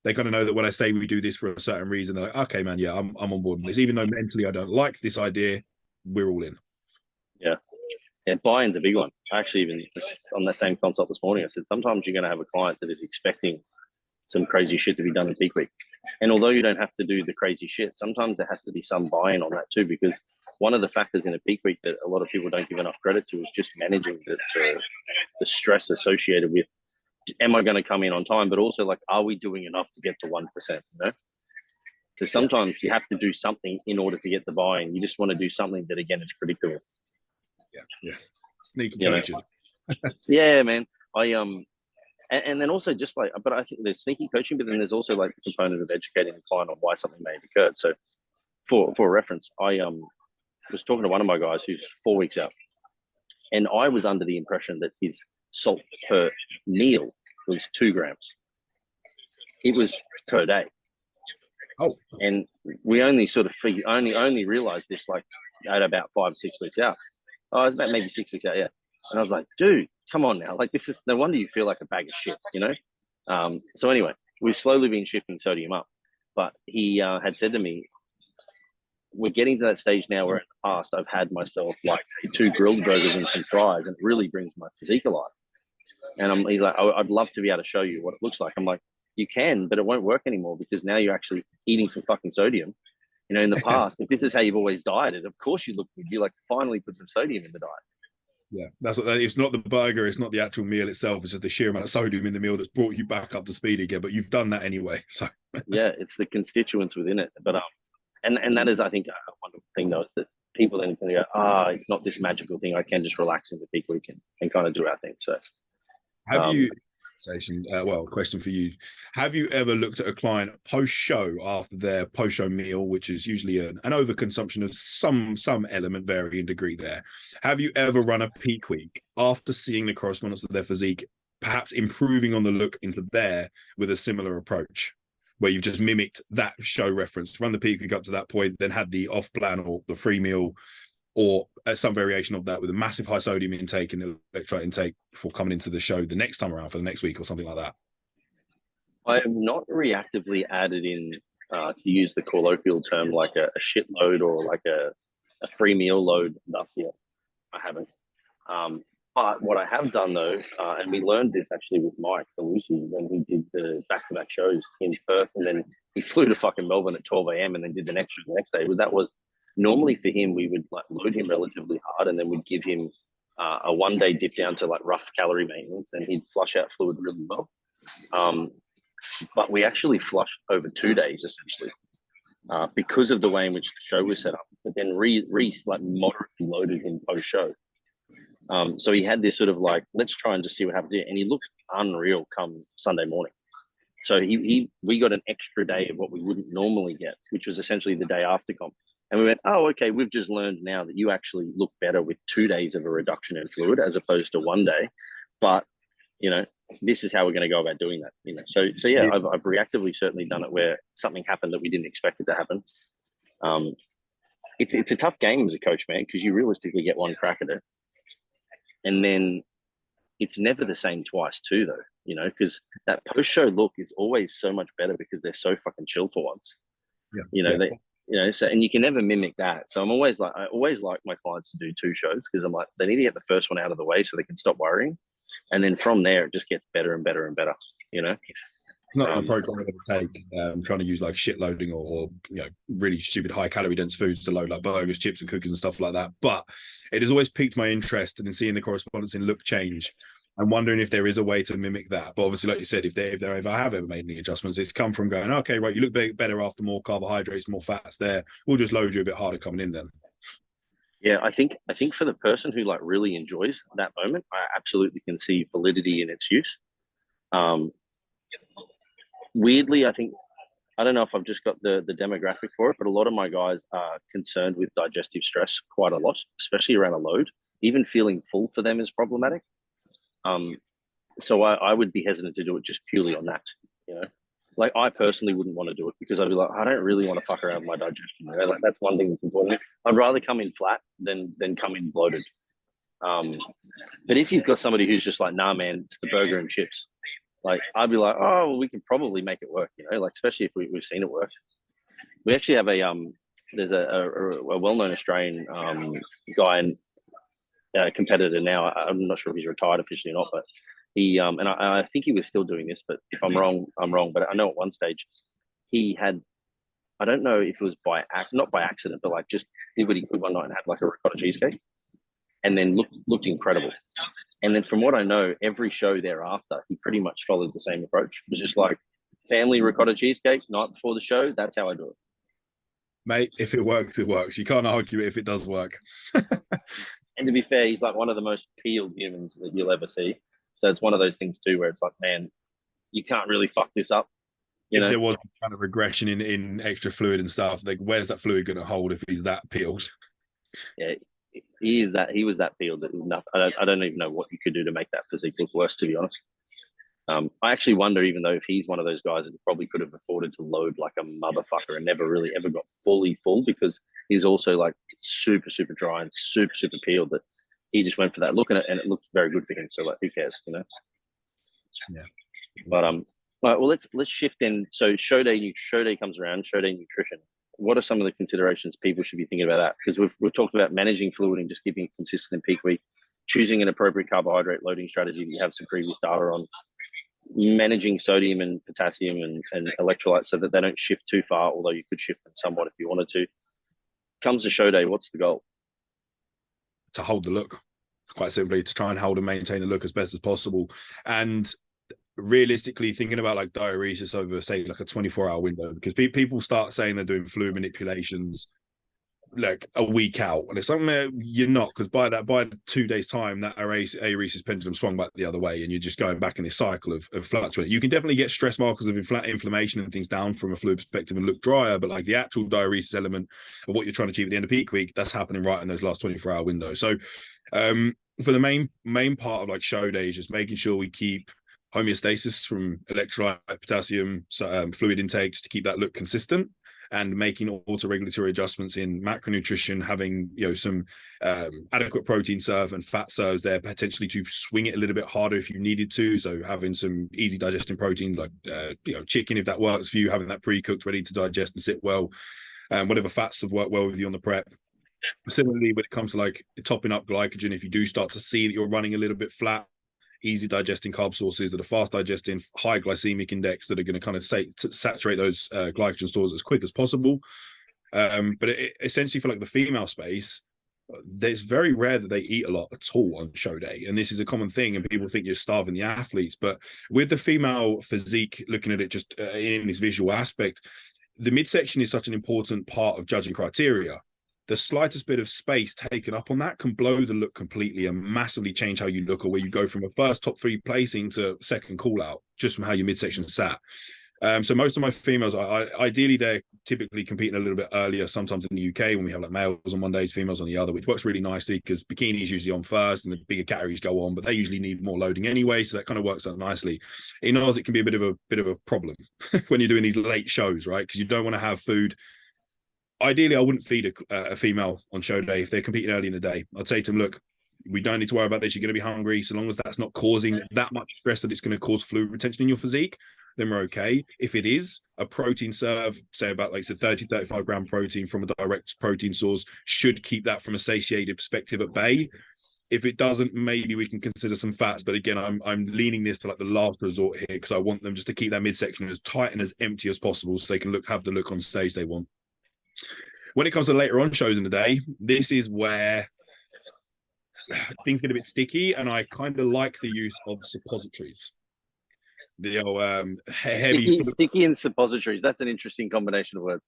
they kind of know that when I say we do this for a certain reason, they're like, okay, man, yeah, I'm on board with this. Even though mentally I don't like this idea, we're all in. Yeah, buy-in's a big one. I actually even on that same consult this morning, I said, sometimes you're going to have a client that is expecting some crazy shit to be done in peak week. And although you don't have to do the crazy shit, sometimes there has to be some buy-in on that too, because one of the factors in a peak week that a lot of people don't give enough credit to is just managing the stress associated with, am I going to come in on time? But also, like, are we doing enough to get to 1%? You know, so sometimes you have to do something in order to get the buy-in. You just want to do something that, again, is predictable. Yeah. Sneaky coaching. Yeah, man. And then also just like, but I think there's sneaky coaching, but then there's also like the component of educating the client on why something may have occurred. So for reference, I was talking to one of my guys who's 4 weeks out, and I was under the impression that his salt per meal was 2 grams. It was per day. Oh, and we only sort of only realized this like at about 5 6 weeks out. Oh, it was about maybe 6 weeks out, yeah. And I was like, dude, come on now. Like, this is no wonder you feel like a bag of shit, you know? So anyway, we've slowly been shifting sodium up. But he had said to me, we're getting to that stage now where in the past I've had myself like 2 grilled burgers and some fries, and it really brings my physique alive. And he's like, I'd love to be able to show you what it looks like. I'm like, you can, but it won't work anymore, because now you're actually eating some fucking sodium. You know, in the past, if this is how you've always dieted, of course you look good. You like finally put some sodium in the diet. Yeah, that's what it's not the burger, it's not the actual meal itself, it's just the sheer amount of sodium in the meal that's brought you back up to speed again. But you've done that anyway. So yeah, it's the constituents within it. But and that is, I think, one thing though, is that people then can go, it's not this magical thing. I can just relax in the peak weekend and kind of do our thing. So have you question for you. Have you ever looked at a client post-show after their post-show meal, which is usually an overconsumption of some element, varying degree there? Have you ever run a peak week after seeing the correspondence of their physique, perhaps improving on the look into there with a similar approach, where you've just mimicked that show reference, run the peak week up to that point, then had the off-plan or the free meal, or some variation of that with a massive high sodium intake and electrolyte intake before coming into the show the next time around for the next week or something like that? I have not reactively added in, to use the colloquial term, like a shit load or like a free meal load thus yet. I haven't. But what I have done though, and we learned this actually with Mike Lucy when he did the back-to-back shows in Perth, and then he flew to fucking Melbourne at 12 a.m. and then did the next show the next day. That was normally for him, we would like load him relatively hard, and then we'd give him a 1 day dip down to like rough calorie maintenance, and he'd flush out fluid really well. But we actually flushed over 2 days essentially, because of the way in which the show was set up. But then Reese like moderately loaded him post show. So he had this sort of like, let's try and just see what happens here, and he looked unreal come Sunday morning. So we got an extra day of what we wouldn't normally get, which was essentially the day after comp. And we went, oh, okay, we've just learned now that you actually look better with 2 days of a reduction in fluid as opposed to 1 day. But, you know, this is how we're going to go about doing that. You know, so yeah, I've reactively certainly done it where something happened that we didn't expect it to happen. It's a tough game as a coach, man, because you realistically get one crack at it. And then it's never the same twice too, though, you know, because that post-show look is always so much better because they're so fucking chill for once. So, and you can never mimic that. So I always like my clients to do 2 shows because I'm like, they need to get the first one out of the way so they can stop worrying. And then from there, it just gets better and better and better, you know? It's not an approach I'm going to take, trying to use like shit loading or you know, really stupid high calorie dense foods to load like burgers, chips and cookies and stuff like that. But it has always piqued my interest in seeing the correspondence in look change. I'm wondering if there is a way to mimic that. But obviously, like you said, if I have ever made any adjustments, it's come from going, okay, right, you look better after more carbohydrates, more fats there. We'll just load you a bit harder coming in then. Yeah, I think for the person who like really enjoys that moment, I absolutely can see validity in its use. Weirdly, I don't know if I've just got the demographic for it, but a lot of my guys are concerned with digestive stress quite a lot, especially around a load. Even feeling full for them is problematic. So I would be hesitant to do it just purely on that, you know. Like I personally wouldn't want to do it because I'd be like, I don't really want to fuck around with my digestion. You know? Like that's one thing that's important. I'd rather come in flat than come in bloated. But if you've got somebody who's just like, nah, man, it's the burger and chips. Like I'd be like, oh, well, we can probably make it work, you know. Like especially if we've seen it work. We actually have there's a well-known Australian guy and competitor now. I'm not sure if he's retired officially or not, but he and I think he was still doing this, but if I'm wrong, I'm wrong. But I know at one stage he had, I don't know if it was not by accident, but like just did what he could one night and had like a ricotta cheesecake, and then looked incredible. And then from what I know, every show thereafter, he pretty much followed the same approach. It was just like family ricotta cheesecake night before the show. That's how I do it. Mate, if it works, it works. You can't argue it if it does work. And to be fair, he's like one of the most peeled humans that you'll ever see. So it's one of those things too, where it's like, man, you can't really fuck this up. You know, there was kind of regression in extra fluid and stuff. Like, where's that fluid going to hold if he's that peeled? Yeah, he was that peeled that I don't even know what you could do to make that physique look worse, to be honest. I actually wonder, even though if he's one of those guys that probably could have afforded to load like a motherfucker and never really ever got fully full, because he's also like super, super dry and super, super peeled, that he just went for that look, and it looked very good for him. So like, who cares, you know? Yeah. But all right, well, let's shift in. So show day comes around, show day nutrition. What are some of the considerations people should be thinking about that? Because we've talked about managing fluid and just keeping it consistent in peak week, choosing an appropriate carbohydrate loading strategy that you have some previous data on, managing sodium and potassium and electrolytes so that they don't shift too far, although you could shift them somewhat if you wanted to. Comes to show day, what's the goal? To hold the look, quite simply, to try and hold and maintain the look as best as possible. And realistically thinking about like diuresis over, say, like a 24-hour window, because people start saying they're doing fluid manipulations like a week out, and it's something that you're not, because by 2 days time that aeresis pendulum swung back the other way, and you're just going back in this cycle of fluctuating. You can definitely get stress markers of inflammation and things down from a fluid perspective and look drier, but like the actual diuresis element of what you're trying to achieve at the end of peak week, that's happening right in those last 24-hour windows. So for the main part of like show days, just making sure we keep homeostasis from electrolyte, potassium, fluid intake, just to keep that look consistent, and making auto-regulatory adjustments in macronutrition, having some adequate protein serve and fat serves there, potentially to swing it a little bit harder if you needed to. So having some easy digesting protein like chicken, if that works for you, having that pre-cooked, ready to digest and sit well, whatever fats have worked well with you on the prep. Similarly, when it comes to like topping up glycogen, if you do start to see that you're running a little bit flat, easy digesting carb sources that are fast digesting, high glycemic index, that are going to kind of saturate those glycogen stores as quick as possible. But essentially for like the female space, it's very rare that they eat a lot at all on show day. And this is a common thing, and people think you're starving the athletes. But with the female physique, looking at it just in this visual aspect, the midsection is such an important part of judging criteria. the slightest bit of space taken up on that can blow the look completely and massively change how you look, or where you go from a first top 3 placing to second call out just from how your midsection sat. So most of my females, ideally, they're typically competing a little bit earlier, sometimes in the UK when we have like males on one day, females on the other, which works really nicely because bikini is usually on first and the bigger categories go on, but they usually need more loading anyway. So that kind of works out nicely. In Oz, it can be a bit of a problem when you're doing these late shows, right? Because you don't want to have food. Ideally, I wouldn't feed a female on show day if they're competing early in the day. I'd say to them, look, we don't need to worry about this. You're going to be hungry. So long as that's not causing that much stress that it's going to cause fluid retention in your physique, then we're okay. If it is, a protein serve, say about like 30, 35 gram protein from a direct protein source, should keep that from a satiated perspective at bay. If it doesn't, maybe we can consider some fats. But again, I'm leaning this to like the last resort here because I want them just to keep that midsection as tight and as empty as possible so they can have the look on stage they want. When it comes to later on shows in the day, this is where things get a bit sticky, and I kind of like the use of suppositories. The old heavy sticky and suppositories. That's an interesting combination of words.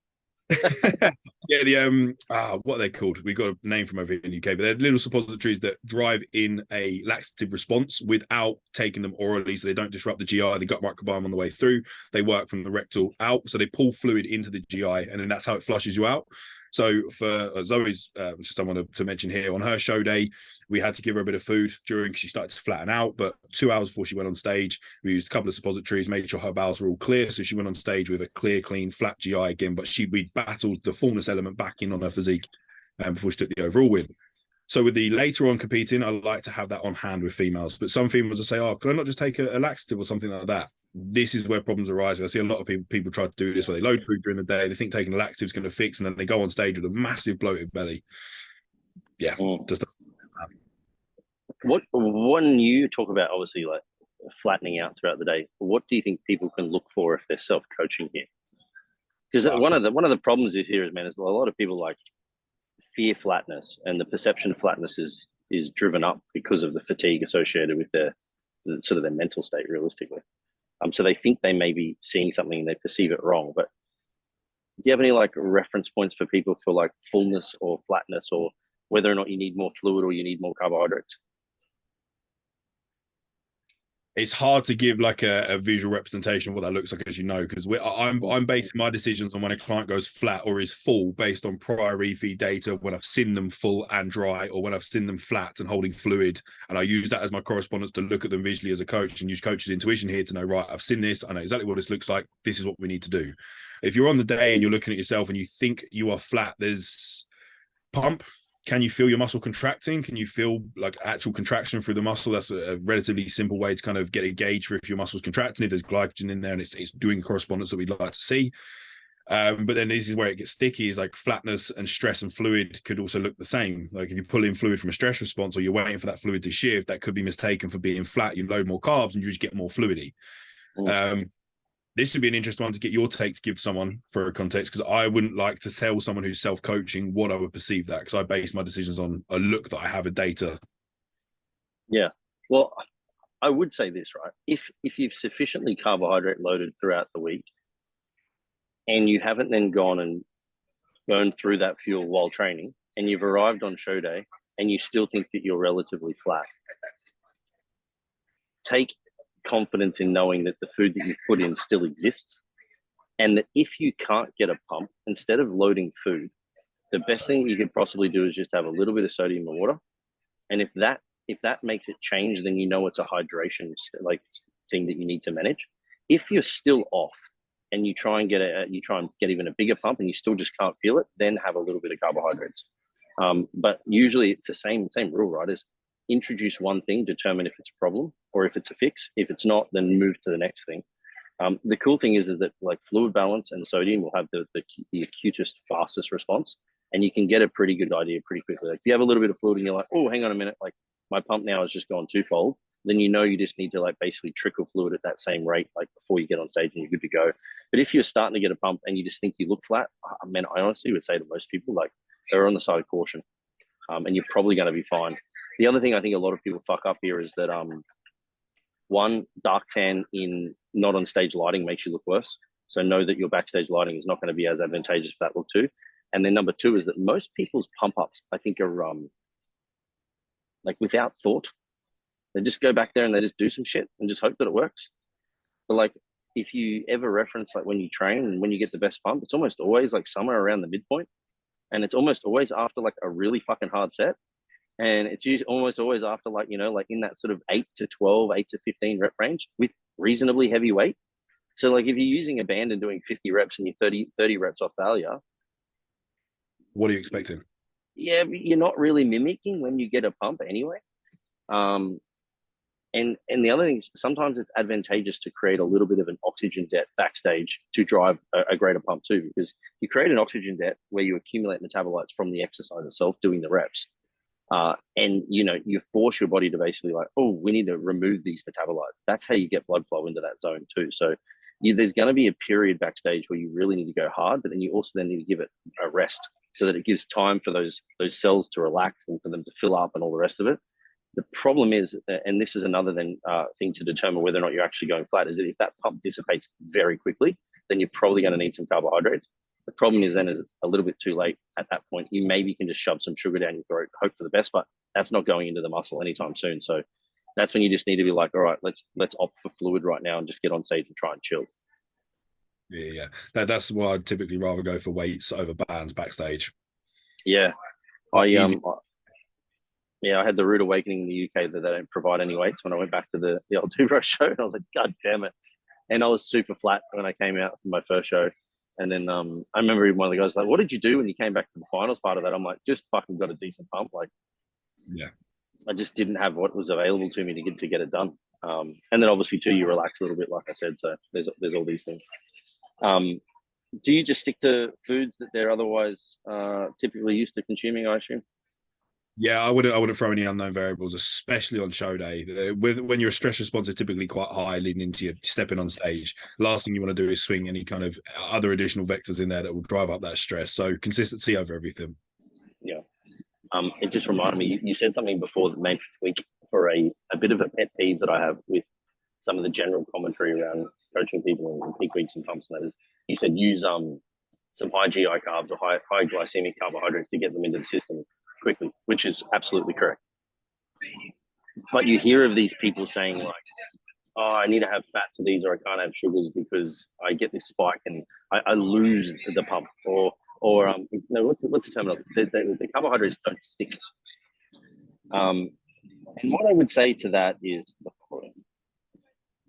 Yeah, the what are they called? We got a name from over in the UK, but they're little suppositories that drive in a laxative response without taking them orally, so they don't disrupt the GI, the gut microbiome on the way through. They work from the rectal out, so they pull fluid into the GI, and then that's how it flushes you out. So for Zoe's, just I wanted to mention here, on her show day, we had to give her a bit of food during because she started to flatten out. But 2 hours before she went on stage, we used a couple of suppositories, made sure her bowels were all clear. So she went on stage with a clear, clean, flat GI again. But we battled the fullness element back in on her physique before she took the overall win. So with the later on competing, I like to have that on hand with females. But some females will say, oh, could I not just take a laxative or something like that? This is where problems arise. I see a lot of people try to do this where they load food during the day. They think taking a laxative is going to fix, and then they go on stage with a massive bloated belly. Yeah, just when you talk about obviously like flattening out throughout the day, what do you think people can look for if they're self-coaching here? Because one of the problems is here is, man, is a lot of people like fear flatness, and the perception of flatness is driven up because of the fatigue associated with their sort of their mental state, realistically. So they think they may be seeing something and they perceive it wrong. But do you have any like reference points for people for like fullness or flatness, or whether or not you need more fluid or you need more carbohydrates? It's hard to give like a visual representation of what that looks like, as you know, because I'm basing my decisions on when a client goes flat or is full based on prior EV data, when I've seen them full and dry, or when I've seen them flat and holding fluid. And I use that as my correspondence to look at them visually as a coach and use coach's intuition here to know, right, I've seen this, I know exactly what this looks like, this is what we need to do. If you're on the day and you're looking at yourself and you think you are flat, there's pump. Can you feel your muscle contracting? Can you feel like actual contraction through the muscle? That's a relatively simple way to kind of get a gauge for if your muscle's contracting, if there's glycogen in there and it's doing correspondence that we'd like to see. But then this is where it gets sticky, is like flatness and stress and fluid could also look the same. Like if you pull in fluid from a stress response or you're waiting for that fluid to shift, that could be mistaken for being flat. You load more carbs and you just get more fluidy. This would be an interesting one to get your take to give someone for a context, because I wouldn't like to tell someone who's self-coaching what I would perceive that, because I base my decisions on a look that I have, a data. Yeah. Well, I would say this, right? If you've sufficiently carbohydrate loaded throughout the week and you haven't then gone and burned through that fuel while training, and you've arrived on show day and you still think that you're relatively flat, take confidence in knowing that the food that you put in still exists, and that if you can't get a pump, instead of loading food, the best thing you could possibly do is just have a little bit of sodium and water. And if that makes it change, then you know it's a hydration like thing that you need to manage. If you're still off and you try and get even a bigger pump and you still just can't feel it, then have a little bit of carbohydrates. But usually it's the same rule, right? Is introduce one thing, determine if it's a problem or if it's a fix. If it's not, then move to the next thing. The cool thing is that like fluid balance and sodium will have the acutest, fastest response, and you can get a pretty good idea pretty quickly. Like if you have a little bit of fluid and you're like, oh, hang on a minute, like my pump now has just gone twofold, then you know you just need to like basically trickle fluid at that same rate, like before you get on stage and you're good to go. But if you're starting to get a pump and you just think you look flat, man, I honestly would say to most people, like, they're on the side of caution, and you're probably going to be fine. The other thing I think a lot of people fuck up here is that one, dark tan in not on stage lighting makes you look worse. So know that your backstage lighting is not going to be as advantageous for that look too. And then number two is that most people's pump ups, I think, are like without thought. They just go back there and they just do some shit and just hope that it works. But like, if you ever reference like when you train and when you get the best pump, it's almost always like somewhere around the midpoint, and it's almost always after like a really fucking hard set, and it's usually almost always after like, you know, like in that sort of 8 to 12, 8 to 15 rep range with reasonably heavy weight. So like if you're using a band and doing 50 reps and you're 30 reps off failure, what are you expecting? Yeah, you're not really mimicking when you get a pump anyway. And the other thing is sometimes it's advantageous to create a little bit of an oxygen debt backstage to drive a greater pump too, because you create an oxygen debt where you accumulate metabolites from the exercise itself doing the reps. And, you know, you force your body to basically like, oh, we need to remove these metabolites. That's how you get blood flow into that zone too. So there's going to be a period backstage where you really need to go hard, but then you also then need to give it a rest so that it gives time for those cells to relax and for them to fill up and all the rest of it. The problem is, and this is another thing to determine whether or not you're actually going flat, is that if that pump dissipates very quickly, then you're probably going to need some carbohydrates. The problem is then is it's a little bit too late at that point. You maybe can just shove some sugar down your throat, hope for the best, but that's not going into the muscle anytime soon. So that's when you just need to be like, all right, let's opt for fluid right now and just get on stage and try and chill. Yeah. That's why I'd typically rather go for weights over bands backstage. Yeah. I had the rude awakening in the UK that they don't provide any weights when I went back to the old Two Bro show, and I was like, God damn it. And I was super flat when I came out from my first show. And then I remember even one of the guys was like, what did you do when you came back to the finals part of that? I'm like, just fucking got a decent pump. Like, yeah, I just didn't have what was available to me to get it done. And then obviously too, you relax a little bit, like I said. So there's all these things. Do you just stick to foods that they're otherwise typically used to consuming, I assume? Yeah, I wouldn't throw any unknown variables, especially on show day. When your stress response is typically quite high leading into you stepping on stage, last thing you want to do is swing any kind of other additional vectors in there that will drive up that stress. So consistency over everything. Yeah. It just reminded me, you said something before that made me tweak for a bit of a pet peeve that I have with some of the general commentary around coaching people in peak weeks and pumps and that is, you said use some high GI carbs or high glycemic carbohydrates to get them into the system quickly, which is absolutely correct. But you hear of these people saying like, oh, I need to have fats of these or I can't have sugars because I get this spike and I lose the pump or no, what's the terminology? The carbohydrates don't stick. And what I would say to that is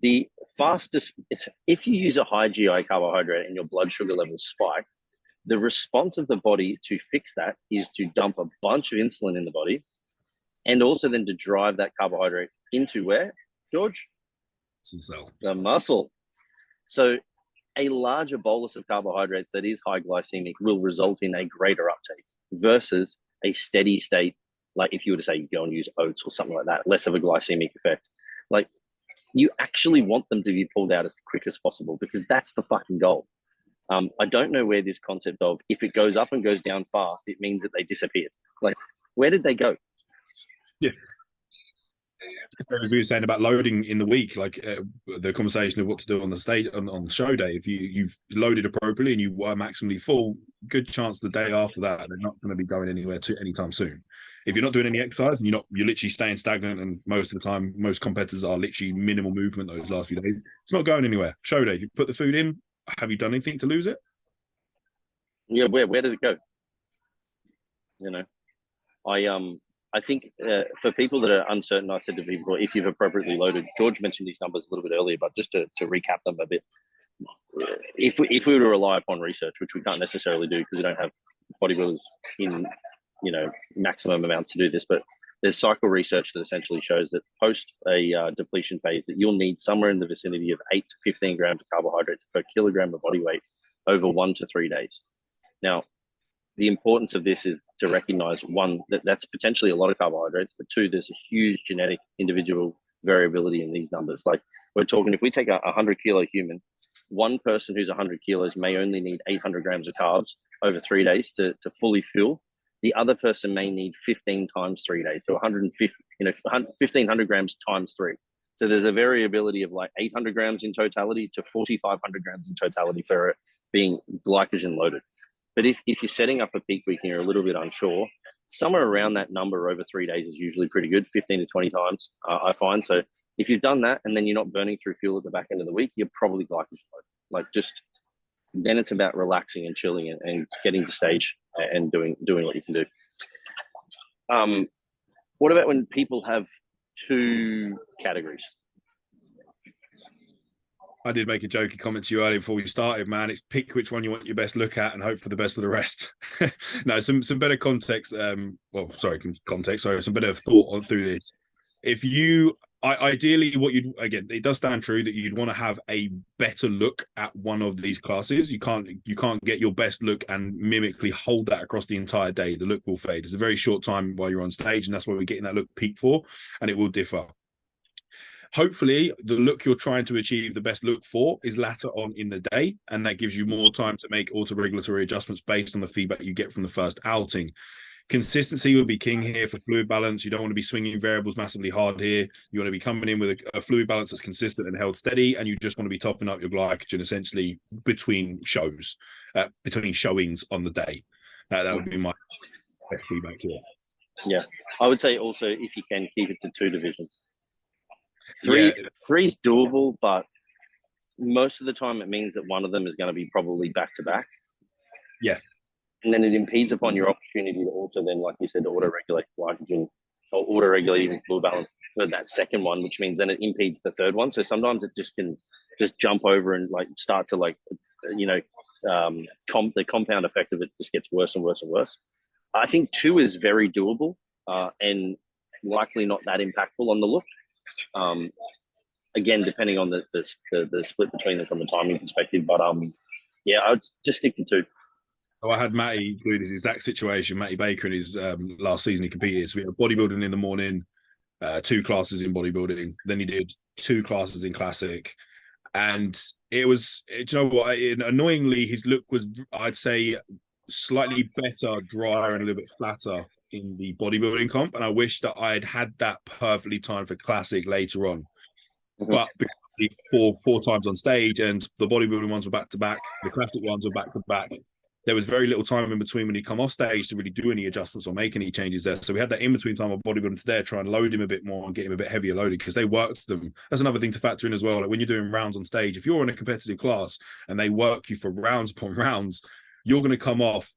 the fastest, if you use a high GI carbohydrate and your blood sugar levels spike, the response of the body to fix that is to dump a bunch of insulin in the body and also then to drive that carbohydrate into where, George? The muscle. So a larger bolus of carbohydrates that is high glycemic will result in a greater uptake versus a steady state, like if you were to say you go and use oats or something like that, less of a glycemic effect. Like you actually want them to be pulled out as quick as possible because that's the fucking goal. I don't know where this concept of if it goes up and goes down fast, it means that they disappeared. Like, where did they go? Yeah. As we were saying about loading in the week, like the conversation of what to do on the stage on show day. If you've loaded appropriately and you were maximally full, good chance the day after that they're not going to be going anywhere anytime soon. If you're not doing any exercise and you're literally staying stagnant, and most of the time most competitors are literally minimal movement those last few days, it's not going anywhere. Show day, you put the food in. Have you done anything to lose it? Yeah, where did it go? You know, I think for people that are uncertain, I said to people, if you've appropriately loaded, George mentioned these numbers a little bit earlier, but just to recap them a bit, if we were to rely upon research, which we can't necessarily do because we don't have bodybuilders in, you know, maximum amounts to do this, but there's cycle research that essentially shows that post a depletion phase that you'll need somewhere in the vicinity of 8 to 15 grams of carbohydrates per kilogram of body weight over 1 to 3 days. Now, the importance of this is to recognize, one, that's potentially a lot of carbohydrates, but two, there's a huge genetic individual variability in these numbers. Like we're talking, if we take a 100 kilo human, one person who's 100 kilos may only need 800 grams of carbs over 3 days to fully fuel. The other person may need 15 times 3 days. So 150, 1,500 grams times 3. So there's a variability of like 800 grams in totality to 4,500 grams in totality for it being glycogen loaded. But if you're setting up a peak week and you're a little bit unsure, somewhere around that number over 3 days is usually pretty good, 15 to 20 times, I find. So if you've done that and then you're not burning through fuel at the back end of the week, you're probably glycogen low. Like, just then it's about relaxing and chilling and getting to stage and doing what you can do. What about when people have two categories? I did make a jokey comment to you earlier before we started, man. It's pick which one you want your best look at and hope for the best of the rest. No, some better context. Some better thought on through this. If you ideally, what you'd, again, it does stand true that you'd want to have a better look at one of these classes. You can't get your best look and mimically hold that across the entire day. The look will fade. It's a very short time while you're on stage, and that's why we're getting that look peak for, and it will differ. Hopefully, the look you're trying to achieve the best look for is later on in the day, and that gives you more time to make auto-regulatory adjustments based on the feedback you get from the first outing. Consistency will be king here for fluid balance. You don't want to be swinging variables massively hard here. You want to be coming in with a fluid balance that's consistent and held steady, and you just want to be topping up your glycogen essentially between shows, between showings on the day. That would be my best feedback here. Yeah, I would say also, if you can, keep it to 2 divisions. Three is doable, but most of the time it means that one of them is going to be probably back to back. Yeah. And then it impedes upon your opportunity to also then, like you said, auto-regulate glycogen or auto-regulate even fluid balance for that second one, which means then it impedes the third one. So sometimes it just can just jump over and like start to like, the compound effect of it just gets worse and worse and worse. I think 2 is very doable and likely not that impactful on the look. Again, depending on the split between them from a timing perspective, but I would just stick to 2. So I had Matty do this exact situation. Matty Baker in his last season he competed. So we had bodybuilding in the morning, 2 classes in bodybuilding. Then he did 2 classes in classic, and it was, you know what? Annoyingly, his look was, I'd say, slightly better, drier, and a little bit flatter in the bodybuilding comp, and I wish that I'd had that perfectly timed for classic later on. Mm-hmm. But because he's four times on stage, and the bodybuilding ones were back to back, the classic ones were back to back, there was very little time in between when he come off stage to really do any adjustments or make any changes there. So we had that in between time of bodybuilding to there, try and load him a bit more and get him a bit heavier loaded, because they worked them. That's another thing to factor in as well. Like when you're doing rounds on stage, if you're in a competitive class and they work you for rounds upon rounds, you're going to come off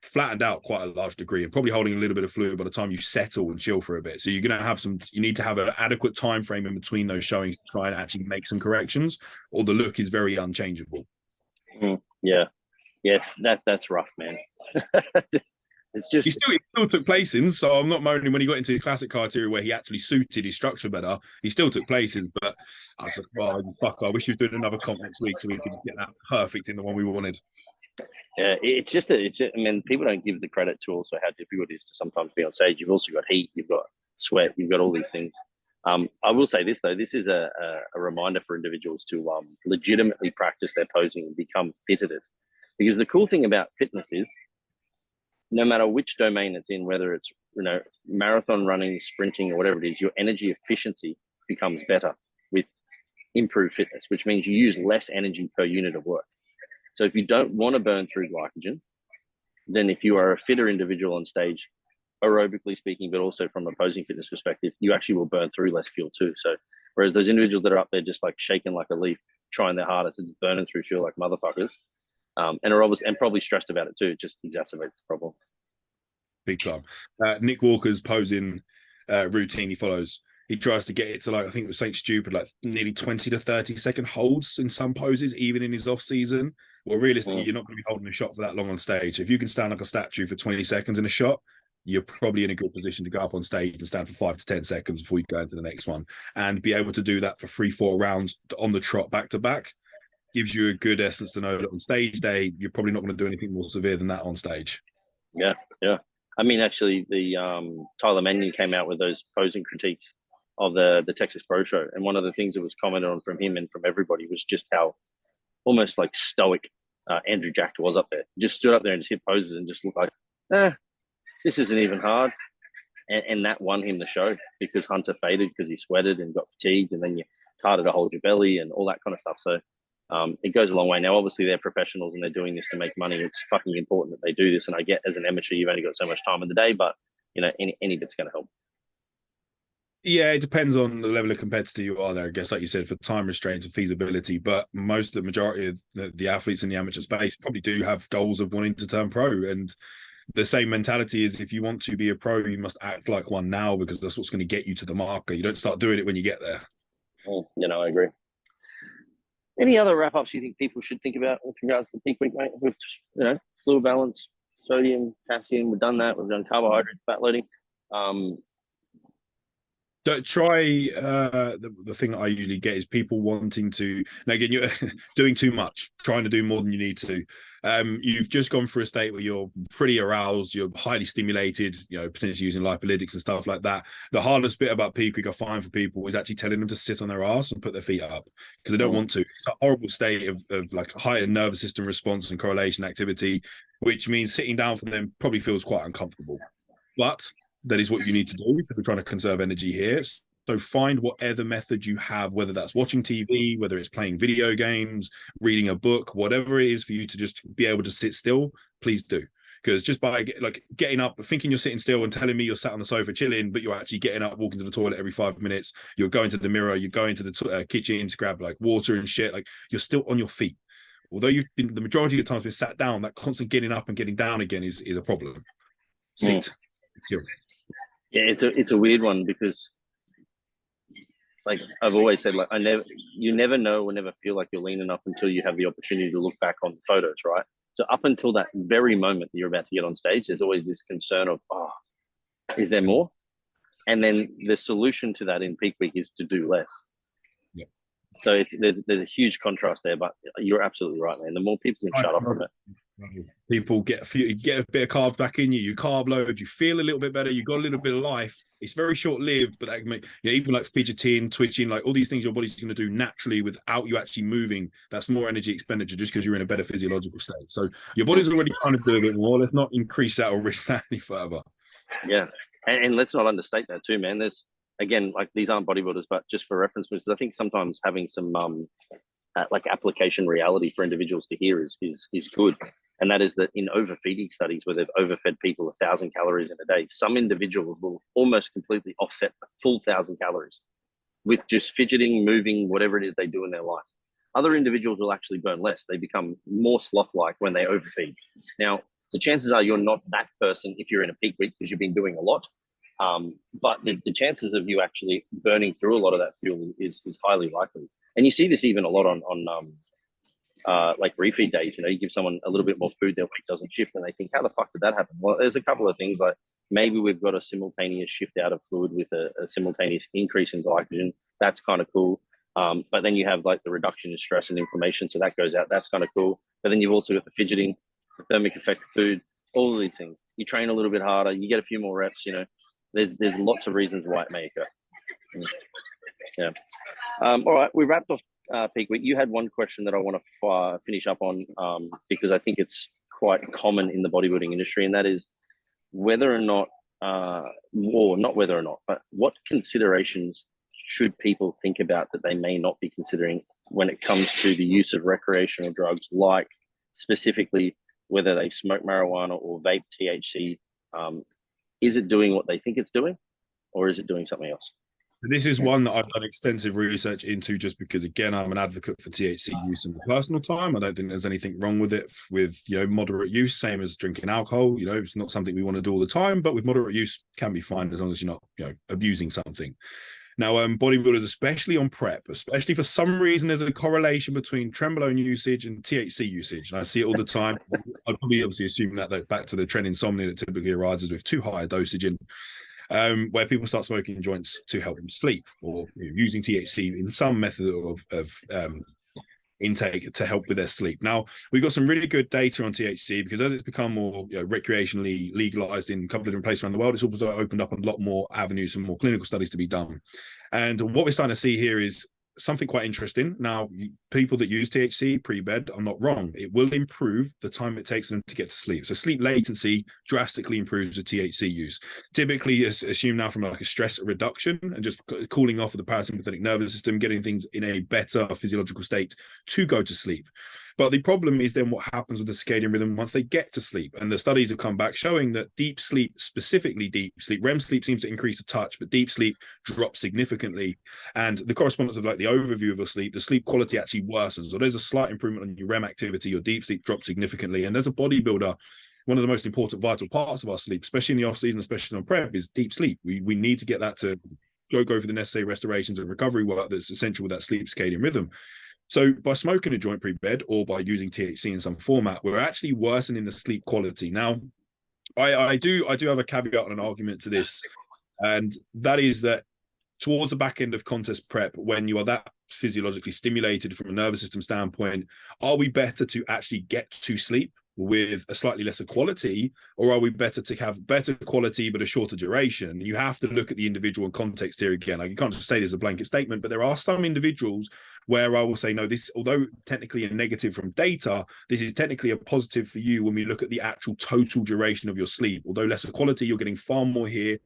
flattened out quite a large degree and probably holding a little bit of fluid by the time you settle and chill for a bit. So you're going to have you need to have an adequate time frame in between those showings to try and actually make some corrections, or the look is very unchangeable. That's rough, man. It's just he still took placings, so I'm not moaning when he got into the classic criteria where he actually suited his structure better. He still took placings, but I was like, well, fuck, I wish he was doing another comp next week so we could get that perfect in the one we wanted. Yeah, I mean, people don't give the credit to also how difficult it is to sometimes be on stage. You've also got heat, you've got sweat, you've got all these things. I will say this though, this is a reminder for individuals to legitimately practice their posing and become fit at it. Because the cool thing about fitness is, no matter which domain it's in, whether it's marathon running, sprinting, or whatever it is, your energy efficiency becomes better with improved fitness, which means you use less energy per unit of work. So if you don't want to burn through glycogen, then if you are a fitter individual on stage, aerobically speaking, but also from a posing fitness perspective, you actually will burn through less fuel too. So whereas those individuals that are up there just like shaking like a leaf, trying their hardest, it's burning through fuel like motherfuckers, and are obviously, and probably stressed about it too, it just exacerbates the problem. Big time. Nick Walker's posing routine he follows, he tries to get it to, like, I think it was St. Stupid, like nearly 20 to 30 second holds in some poses, even in his off season. Well, realistically, you're not going to be holding a shot for that long on stage. If you can stand like a statue for 20 seconds in a shot, you're probably in a good position to go up on stage and stand for 5 to 10 seconds before you go into the next one. And be able to do that for 3-4 rounds on the trot back to back gives you a good essence to know that on stage day, you're probably not going to do anything more severe than that on stage. Yeah. I mean, actually, the Tyler Mannion came out with those posing critiques of the Texas Pro Show, and one of the things that was commented on from him and from everybody was just how almost like stoic Andrew Jacked was up there. Just stood up there and just hit poses and just looked like, this isn't even hard. And that won him the show, because Hunter faded because he sweated and got fatigued, and then it's harder to hold your belly and all that kind of stuff. So It goes a long way. Now, obviously, they're professionals and they're doing this to make money. It's fucking important that they do this. And I get, as an amateur, you've only got so much time in the day, but any bit's going to help. Yeah, it depends on the level of competitor you are there, I guess, like you said, for time restraints and feasibility. But the majority of the athletes in the amateur space probably do have goals of wanting to turn pro. And the same mentality is, if you want to be a pro, you must act like one now, because that's what's going to get you to the marker. You don't start doing it when you get there. I agree. Any other wrap-ups you think people should think about with regards to peak week, mate? With, fluid balance, sodium, potassium, we've done that. We've done carbohydrate, fat loading. Don't try the thing that I usually get is people wanting to, now again, you're doing too much, trying to do more than you need to. You've just gone through a state where you're pretty aroused, you're highly stimulated, potentially using lipolytics and stuff like that. The hardest bit about peak week I find for people is actually telling them to sit on their ass and put their feet up, because they don't want to. It's a horrible state of like heightened nervous system response and correlation activity, which means sitting down for them probably feels quite uncomfortable. But that is what you need to do, because we're trying to conserve energy here. So find whatever method you have, whether that's watching TV, whether it's playing video games, reading a book, whatever it is for you to just be able to sit still, please do. Because just by getting up, thinking you're sitting still and telling me you're sat on the sofa chilling, but you're actually getting up, walking to the toilet every 5 minutes, you're going to the mirror, you're going to the kitchen to grab water and shit, you're still on your feet. Although you've been, the majority of the times been sat down, that constant getting up and getting down again is a problem. Sit. Yeah, it's a weird one, because I've always said, you never know or never feel like you're lean enough until you have the opportunity to look back on the photos, right? So up until that very moment that you're about to get on stage, there's always this concern of, is there more? And then the solution to that in peak week is to do less. Yeah. So there's a huge contrast there, but you're absolutely right, man. The more people can shut up from it. People get a bit of carbs back in you carb load, you feel a little bit better, you got a little bit of life. It's very short-lived, but that can make even fidgeting, twitching, all these things your body's going to do naturally without you actually moving. That's more energy expenditure just because you're in a better physiological state. So your body's already trying to do a bit more. Let's not increase that or risk that any further. Yeah, and let's not understate that too, man. There's, again, these aren't bodybuilders, but just for reference purposes, I think sometimes having some application reality for individuals to hear is good. And that is that in overfeeding studies where they've overfed people 1,000 calories in a day, some individuals will almost completely offset the full 1,000 calories with just fidgeting, moving, whatever it is they do in their life. Other individuals will actually burn less. They become more sloth-like when they overfeed. Now, the chances are you're not that person if you're in a peak week, because you've been doing a lot. But the chances of you actually burning through a lot of that fuel is highly likely. And you see this even a lot on refeed days. You give someone a little bit more food, their weight doesn't shift, and they think, how the fuck did that happen? Well, there's a couple of things, maybe we've got a simultaneous shift out of fluid with a simultaneous increase in glycogen. That's kind of cool. But then you have the reduction in stress and inflammation, so that goes out. That's kind of cool. But then you've also got the fidgeting, the thermic effect of food, all of these things. You train a little bit harder, you get a few more reps. There's lots of reasons why it may occur. Yeah. All right, we wrapped off peak week. You had one question that I want to finish up on, because I think it's quite common in the bodybuilding industry, and that is whether or not, or not whether or not, but what considerations should people think about that they may not be considering when it comes to the use of recreational drugs, like specifically whether they smoke marijuana or vape THC. Is it doing what they think it's doing, or is it doing something else? This is one that I've done extensive research into, just because, again, I'm an advocate for THC use in the personal time. I don't think there's anything wrong with it with, moderate use, same as drinking alcohol. It's not something we want to do all the time, but with moderate use can be fine as long as you're not, abusing something. Now, bodybuilders, especially on prep, especially for some reason, there's a correlation between trenbolone usage and THC usage. And I see it all the time. I'd probably obviously assume that back to the trend insomnia that typically arises with too high a dosage in. Where people start smoking joints to help them sleep, or using THC in some method of intake to help with their sleep. Now, we've got some really good data on THC, because as it's become more recreationally legalized in a couple of different places around the world, it's also opened up a lot more avenues and more clinical studies to be done. And what we're starting to see here is something quite interesting. Now, people that use THC pre-bed are not wrong. It will improve the time it takes them to get to sleep. So sleep latency drastically improves with THC use. Typically, assume now from like a stress reduction and just cooling off of the parasympathetic nervous system, getting things in a better physiological state to go to sleep. But the problem is then what happens with the circadian rhythm once they get to sleep. And the studies have come back showing that deep sleep, specifically deep sleep, REM sleep seems to increase a touch, but deep sleep drops significantly. And the correspondence of like the overview of your sleep, the sleep quality actually worsens. So there's a slight improvement on your REM activity, your deep sleep drops significantly. And as a bodybuilder, one of the most important vital parts of our sleep, especially in the off season, especially on prep, is deep sleep. We need to get that to go for the necessary restorations and recovery work that's essential with that sleep circadian rhythm. So by smoking a joint pre-bed or by using THC in some format, we're actually worsening the sleep quality. Now, I do have a caveat and an argument to this, and that is that towards the back end of contest prep, when you are that physiologically stimulated from a nervous system standpoint, are we better to actually get to sleep with a slightly lesser quality, or are we better to have better quality but a shorter duration? You have to look at the individual context here again. Like, you can't just say there's a blanket statement, but there are some individuals where I will say, no, this, although technically a negative from data, this is technically a positive for you when we look at the actual total duration of your sleep. Although lesser quality, you're getting far more here,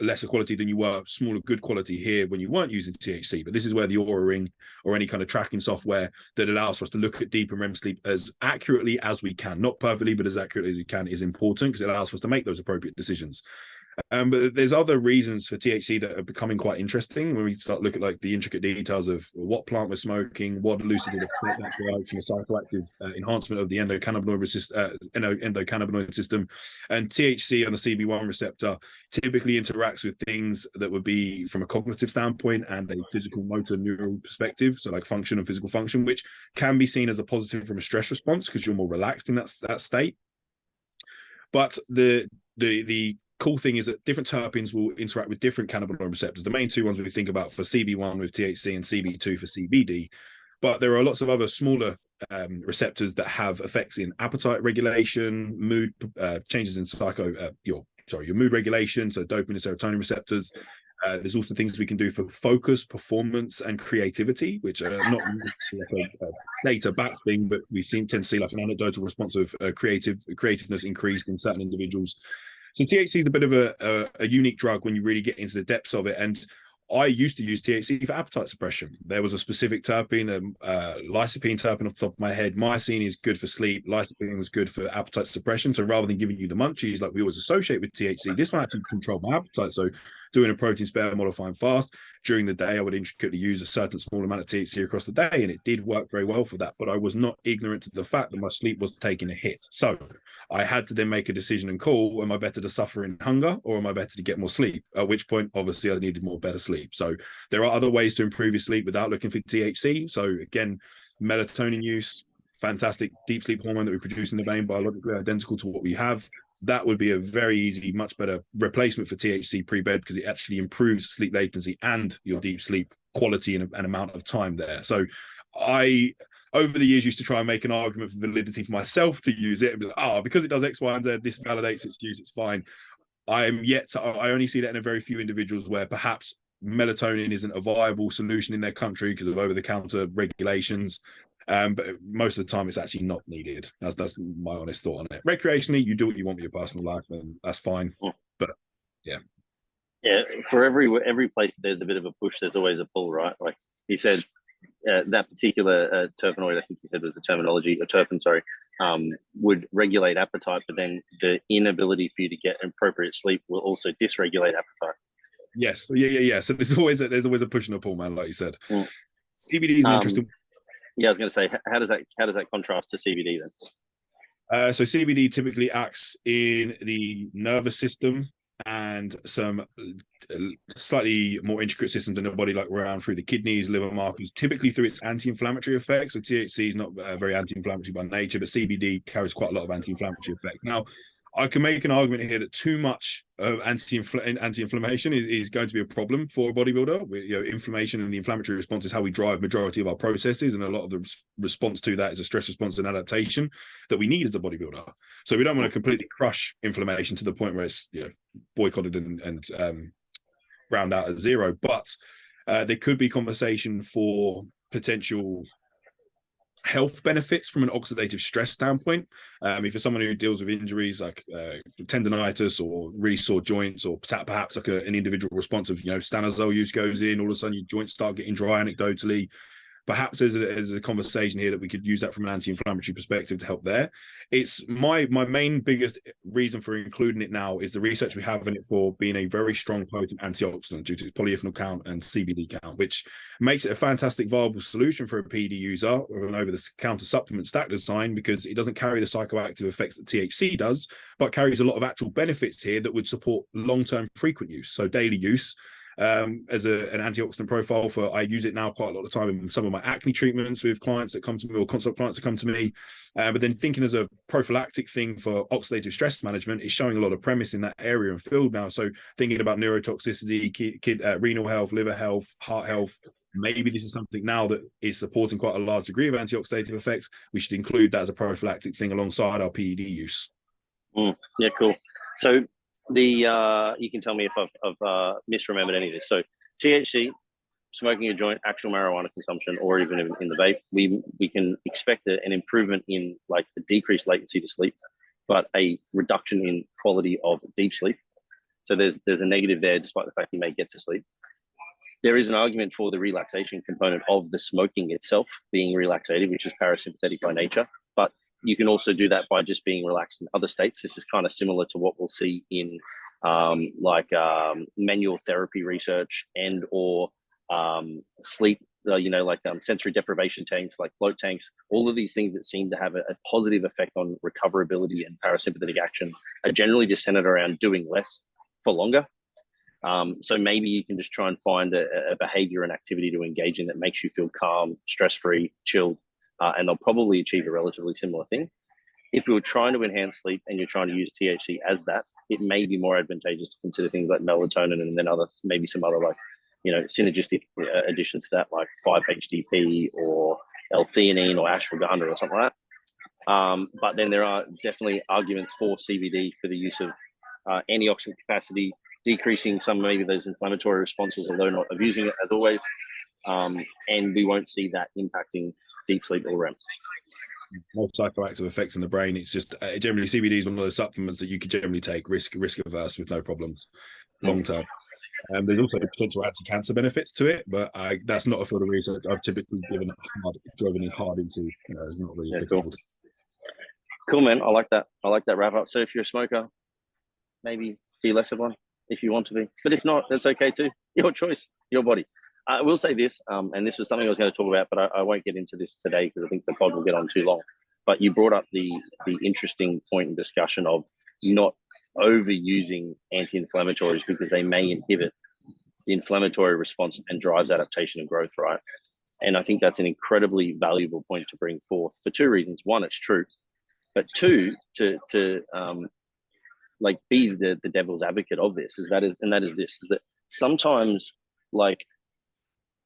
lesser quality than you were smaller good quality here when you weren't using THC. But this is where the Aura Ring or any kind of tracking software that allows for us to look at deep and REM sleep as accurately as we can, not perfectly, but as accurately as we can, is important because it allows for us to make those appropriate decisions. But there's other reasons for THC that are becoming quite interesting when we start looking at like the intricate details of what plant we're smoking, what elucidative effect that provides from a psychoactive enhancement of the endocannabinoid system. And THC on the CB1 receptor typically interacts with things that would be from a cognitive standpoint and a physical motor neural perspective, so like function and physical function, which can be seen as a positive from a stress response because you're more relaxed in that state. But the cool thing is that different terpenes will interact with different cannabinoid receptors. The main two ones we think about for CB1 with THC and CB2 for CBD, but there are lots of other smaller receptors that have effects in appetite regulation, mood changes in your mood regulation, so dopamine and serotonin receptors. There's also things we can do for focus, performance, and creativity, which are not like a data-backed thing, but we tend to see like an anecdotal response of creativeness increased in certain individuals. So THC is a bit of a unique drug when you really get into the depths of it. And I used to use THC for appetite suppression. There was a specific terpene, lycopene terpene off the top of my head. Myrcene is good for sleep. Lycopene was good for appetite suppression. So rather than giving you the munchies like we always associate with THC, this one actually controlled my appetite. So doing a protein spare modifying fast during the day, I would intricately use a certain small amount of THC across the day, and it did work very well for that. But I was not ignorant to the fact that my sleep was taking a hit. So I had to then make a decision and call, am I better to suffer in hunger or am I better to get more sleep? At which point, obviously, I needed better sleep. So there are other ways to improve your sleep without looking for THC. So again, melatonin use, fantastic deep sleep hormone that we produce in the brain, biologically identical to what we have. That would be a very easy, much better replacement for THC pre-bed because it actually improves sleep latency and your deep sleep quality and amount of time there. So I, over the years, used to try and make an argument for validity for myself to use it. Because it does X, Y, and Z, this validates its use, it's fine. I only see that in a very few individuals where perhaps melatonin isn't a viable solution in their country because of over-the-counter regulations. But most of the time, it's actually not needed. That's my honest thought on it. Recreationally, you do what you want with your personal life, and that's fine. But yeah, for every place there's a bit of a push, there's always a pull, right? Like you said, that particular terpenoid, I think you said was the terminology, a terpene, sorry, would regulate appetite, but then the inability for you to get appropriate sleep will also dysregulate appetite. Yes, yeah. So there's always a push and a pull, man, like you said. CBD is an interesting. Yeah, I was going to say, how does that contrast to CBD then? So CBD typically acts in the nervous system and some slightly more intricate systems in the body, like around through the kidneys, liver markers, typically through its anti-inflammatory effects. So THC is not very anti-inflammatory by nature, but CBD carries quite a lot of anti-inflammatory effects. Now, I can make an argument here that too much of anti-inflammation is going to be a problem for a bodybuilder. Inflammation and the inflammatory response is how we drive majority of our processes, and a lot of the response to that is a stress response and adaptation that we need as a bodybuilder. So we don't want to completely crush inflammation to the point where it's boycotted and round out at zero. But There could be conversation for potential health benefits from an oxidative stress standpoint. If you're someone who deals with injuries like tendonitis or really sore joints, or perhaps like an individual response of, stanozol use goes in, all of a sudden your joints start getting dry anecdotally. Perhaps there's a conversation here that we could use that from an anti-inflammatory perspective to help there. It's my main biggest reason for including it now is the research we have in it for being a very strong potent antioxidant due to its polyphenol count and CBD count, which makes it a fantastic viable solution for a PD user with an over-the-counter supplement stack design, because it doesn't carry the psychoactive effects that THC does, but carries a lot of actual benefits here that would support long-term frequent use, so daily use. As an antioxidant profile for, I use it now quite a lot of time in some of my acne treatments with clients that come to me, or consult clients that come to me. But then thinking as a prophylactic thing for oxidative stress management is showing a lot of premise in that area and field now. So thinking about neurotoxicity, renal health, liver health, heart health, maybe this is something now that is supporting quite a large degree of antioxidative effects. We should include that as a prophylactic thing alongside our PED use. Yeah, cool. So you can tell me if I've misremembered any of this. So THC, smoking a joint, actual marijuana consumption, or even in the vape, we can expect an improvement in like a decreased latency to sleep, but a reduction in quality of deep sleep. So there's a negative there, despite the fact you may get to sleep. There is an argument for the relaxation component of the smoking itself being relaxative, which is parasympathetic by nature, but you can also do that by just being relaxed in other states. This is kind of similar to what we'll see in manual therapy research and or sleep, sensory deprivation tanks, like float tanks. All of these things that seem to have a positive effect on recoverability and parasympathetic action are generally just centered around doing less for longer. So maybe you can just try and find a behavior and activity to engage in that makes you feel calm, stress-free, chilled, and they'll probably achieve a relatively similar thing. If we were trying to enhance sleep and you're trying to use THC as that, it may be more advantageous to consider things like melatonin and then maybe some other synergistic additions to that, like 5-HTP or L-theanine or ashwagandha or something like that. But then there are definitely arguments for CBD for the use of antioxidant capacity, decreasing some maybe those inflammatory responses, although not abusing it as always. And we won't see that impacting deep sleep or REM. More psychoactive effects in the brain. It's just generally CBD is one of those supplements that you could generally take risk averse with no problems long term. There's also potential anti-cancer benefits to it, but that's not a field of research I've typically driven hard into. It's not really Cool, man. I like that wrap up. So if you're a smoker, maybe be less of one if you want to be, but if not, that's okay too. Your choice, your body. I will say this, and this was something I was going to talk about, but I won't get into this today because I think the pod will get on too long. But you brought up the interesting point in discussion of not overusing anti-inflammatories because they may inhibit the inflammatory response and drives adaptation and growth, right? And I think that's an incredibly valuable point to bring forth for two reasons. One, it's true, but two, to be the devil's advocate of this is that sometimes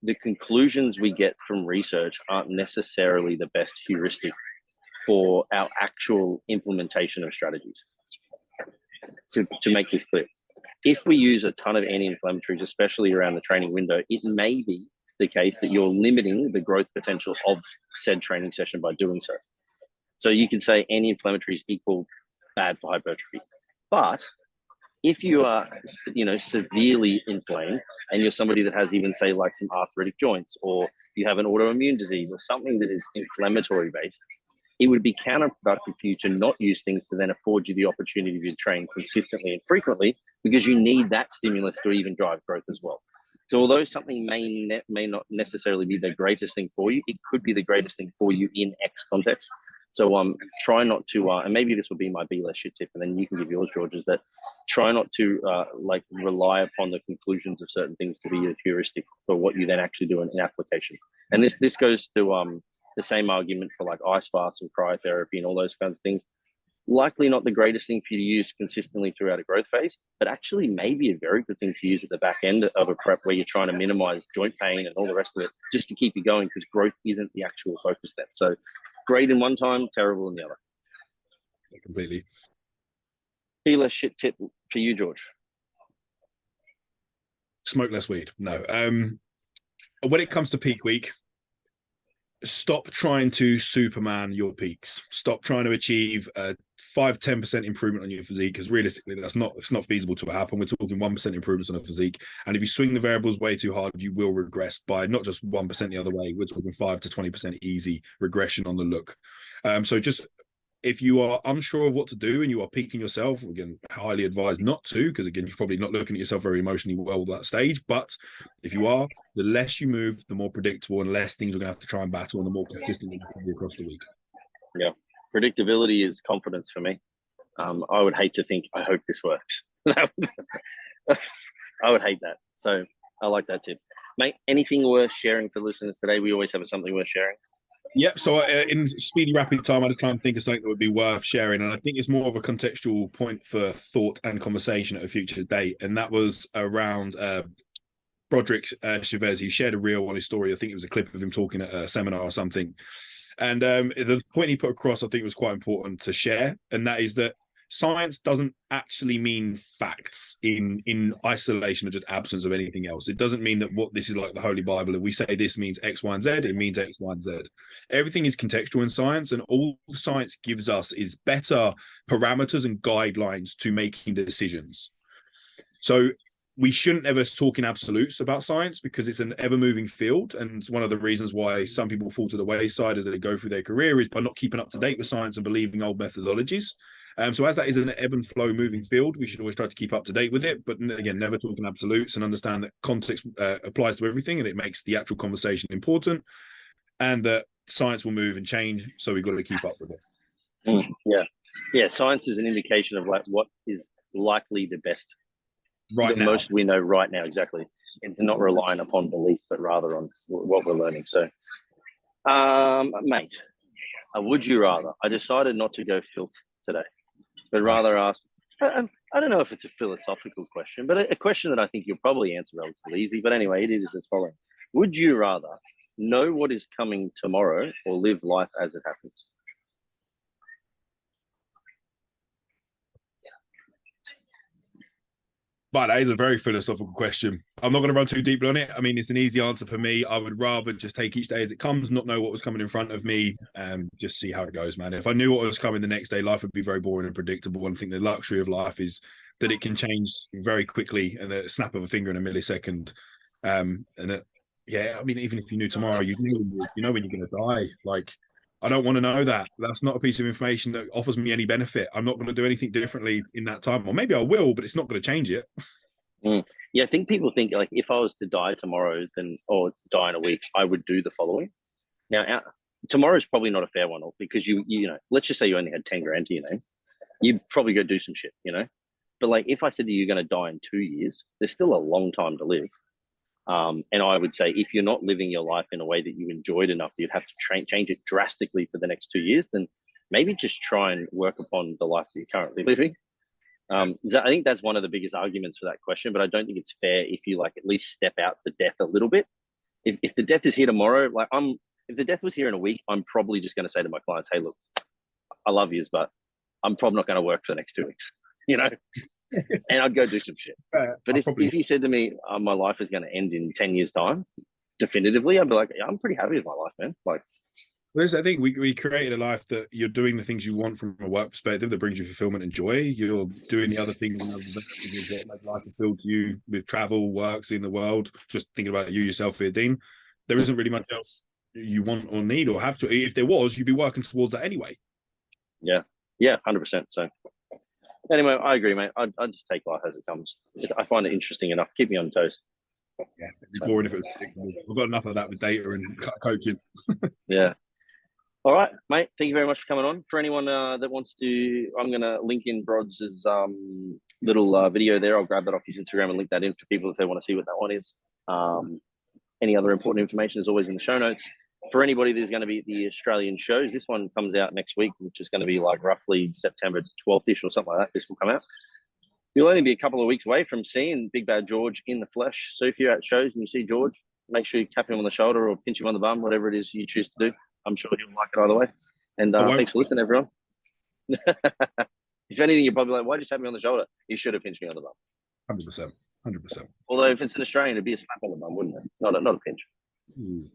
the conclusions we get from research aren't necessarily the best heuristic for our actual implementation of strategies. To make this clear, if we use a ton of anti-inflammatories, especially around the training window, it may be the case that you're limiting the growth potential of said training session by doing so. So you can say anti-inflammatories equal bad for hypertrophy, but if you are, severely inflamed and you're somebody that has even say like some arthritic joints, or you have an autoimmune disease or something that is inflammatory based, it would be counterproductive for you to not use things to then afford you the opportunity to train consistently and frequently, because you need that stimulus to even drive growth as well. So although something may not necessarily be the greatest thing for you, it could be the greatest thing for you in X context. So try not to, and maybe this will be my be less shit tip, and then you can give yours, George, is that try not to rely upon the conclusions of certain things to be a heuristic for what you then actually do in application. And this goes to the same argument for like ice baths and cryotherapy and all those kinds of things. Likely not the greatest thing for you to use consistently throughout a growth phase, but actually maybe a very good thing to use at the back end of a prep where you're trying to minimize joint pain and all the rest of it, just to keep you going, because growth isn't the actual focus then. So great in one time, terrible in the other. Yeah, completely. Be less shit tip for you, George. Smoke less weed. No. when it comes to peak week, stop trying to Superman your peaks. Stop trying to achieve a 5-10% improvement on your physique, because realistically, it's not feasible to happen. We're talking 1% improvements on a physique, and if you swing the variables way too hard, you will regress by not just 1% the other way. We're talking 5 to 20% easy regression on the look. So just, if you are unsure of what to do and you are peaking yourself, again, highly advised not to, because again, you're probably not looking at yourself very emotionally well at that stage. But if you are, the less you move, the more predictable and less things you're going to have to try and battle, and the more consistent you have to be across the week. Yeah. Predictability is confidence for me. I would hate to think, I hope this works. I would hate that. So I like that tip. Mate, anything worth sharing for listeners today? We always have something worth sharing. Yep. So in speedy, rapid time, I just try and think of something that would be worth sharing. And I think it's more of a contextual point for thought and conversation at a future date. And that was around Broderick Chavez. He shared a reel on his story. I think it was a clip of him talking at a seminar or something. And the point he put across, I think, was quite important to share. And that is that science doesn't actually mean facts in isolation or just absence of anything else. It doesn't mean that what this is like the Holy Bible. If we say this means X, Y, and Z, it means X, Y, and Z. Everything is contextual in science, and all science gives us is better parameters and guidelines to making decisions. So we shouldn't ever talk in absolutes about science, because it's an ever-moving field. And one of the reasons why some people fall to the wayside as they go through their career is by not keeping up to date with science and believing old methodologies. So as that is an ebb and flow moving field, we should always try to keep up to date with it. But again, never talk in absolutes, and understand that context applies to everything, and it makes the actual conversation important, and that science will move and change. So we've got to keep up with it. Yeah. Science is an indication of like what is likely the best, right now. Most we know right now, exactly. It's not relying upon belief, but rather on what we're learning. So, mate, would you rather? I decided not to go filth today, but rather ask, I don't know if it's a philosophical question, but a question that I think you'll probably answer relatively easy. But anyway, it is as following. Would you rather know what is coming tomorrow or live life as it happens? But that is a very philosophical question. I'm not going to run too deeply on it. I mean, it's an easy answer for me. I would rather just take each day as it comes, not know what was coming in front of me, and just see how it goes, man. If I knew what was coming the next day, life would be very boring and predictable. And I think the luxury of life is that it can change very quickly and the snap of a finger in a millisecond. And that, yeah, I mean, even if you knew tomorrow, you know when you're going to die. Like, I don't want to know that. That's not a piece of information that offers me any benefit. I'm not going to do anything differently in that time. Or maybe I will, but it's not going to change it. Yeah, I think people think like if I was to die tomorrow, or die in a week, I would do the following. Now, tomorrow is probably not a fair one, because you know, let's just say you only had 10 grand to your name, you'd probably go do some shit, you know. But like if I said to you, you're going to die in 2 years, there's still a long time to live. And I would say if you're not living your life in a way that you enjoyed enough, you'd have to change it drastically for the next 2 years, then maybe just try and work upon the life that you're currently living. I think that's one of the biggest arguments for that question, but I don't think it's fair if you like at least step out the death a little bit. If the death is here tomorrow, like if the death was here in a week, I'm probably just going to say to my clients, hey, look, I love yous, but I'm probably not going to work for the next 2 weeks, you know? And I'd go do some shit. But if you said to me, my life is going to end in 10 years' time, definitively, I'd be like, yeah, I'm pretty happy with my life, man. Like, I think we created a life that you're doing the things you want from a work perspective that brings you fulfillment and joy. You're doing the other things that make life fulfilled to you with travel, work, seeing the world. Just thinking about you yourself here, Dean. There isn't really much else you want or need or have to. If there was, you'd be working towards that anyway. Yeah, 100%. So anyway, I agree, mate. I just take life as it comes. I find it interesting enough. Keep me on toast. Yeah, it'd be boring if it was predictable. We've got enough of that with data and coaching. Yeah. All right, mate. Thank you very much for coming on. For anyone that wants to, I'm going to link in Brod's little video there. I'll grab that off his Instagram and link that in for people if they want to see what that one is. Any other important information is always in the show notes. For anybody that's going to be at the Australian shows, this one comes out next week, which is going to be like roughly September 12th-ish or something like that. This will come out. You'll only be a couple of weeks away from seeing Big Bad George in the flesh. So if you're at shows and you see George, make sure you tap him on the shoulder or pinch him on the bum, whatever it is you choose to do. I'm sure he'll like it either way. And thanks for listening, everyone. If anything, you're probably like, why'd you tap me on the shoulder? You should have pinched me on the bum. 100%. 100%. Although if it's an Australian, it'd be a slap on the bum, wouldn't it? Not a pinch. Ooh,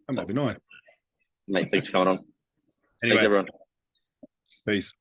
that might be nice. Mate, thanks for coming on. Anyway, Thanks, everyone. peace.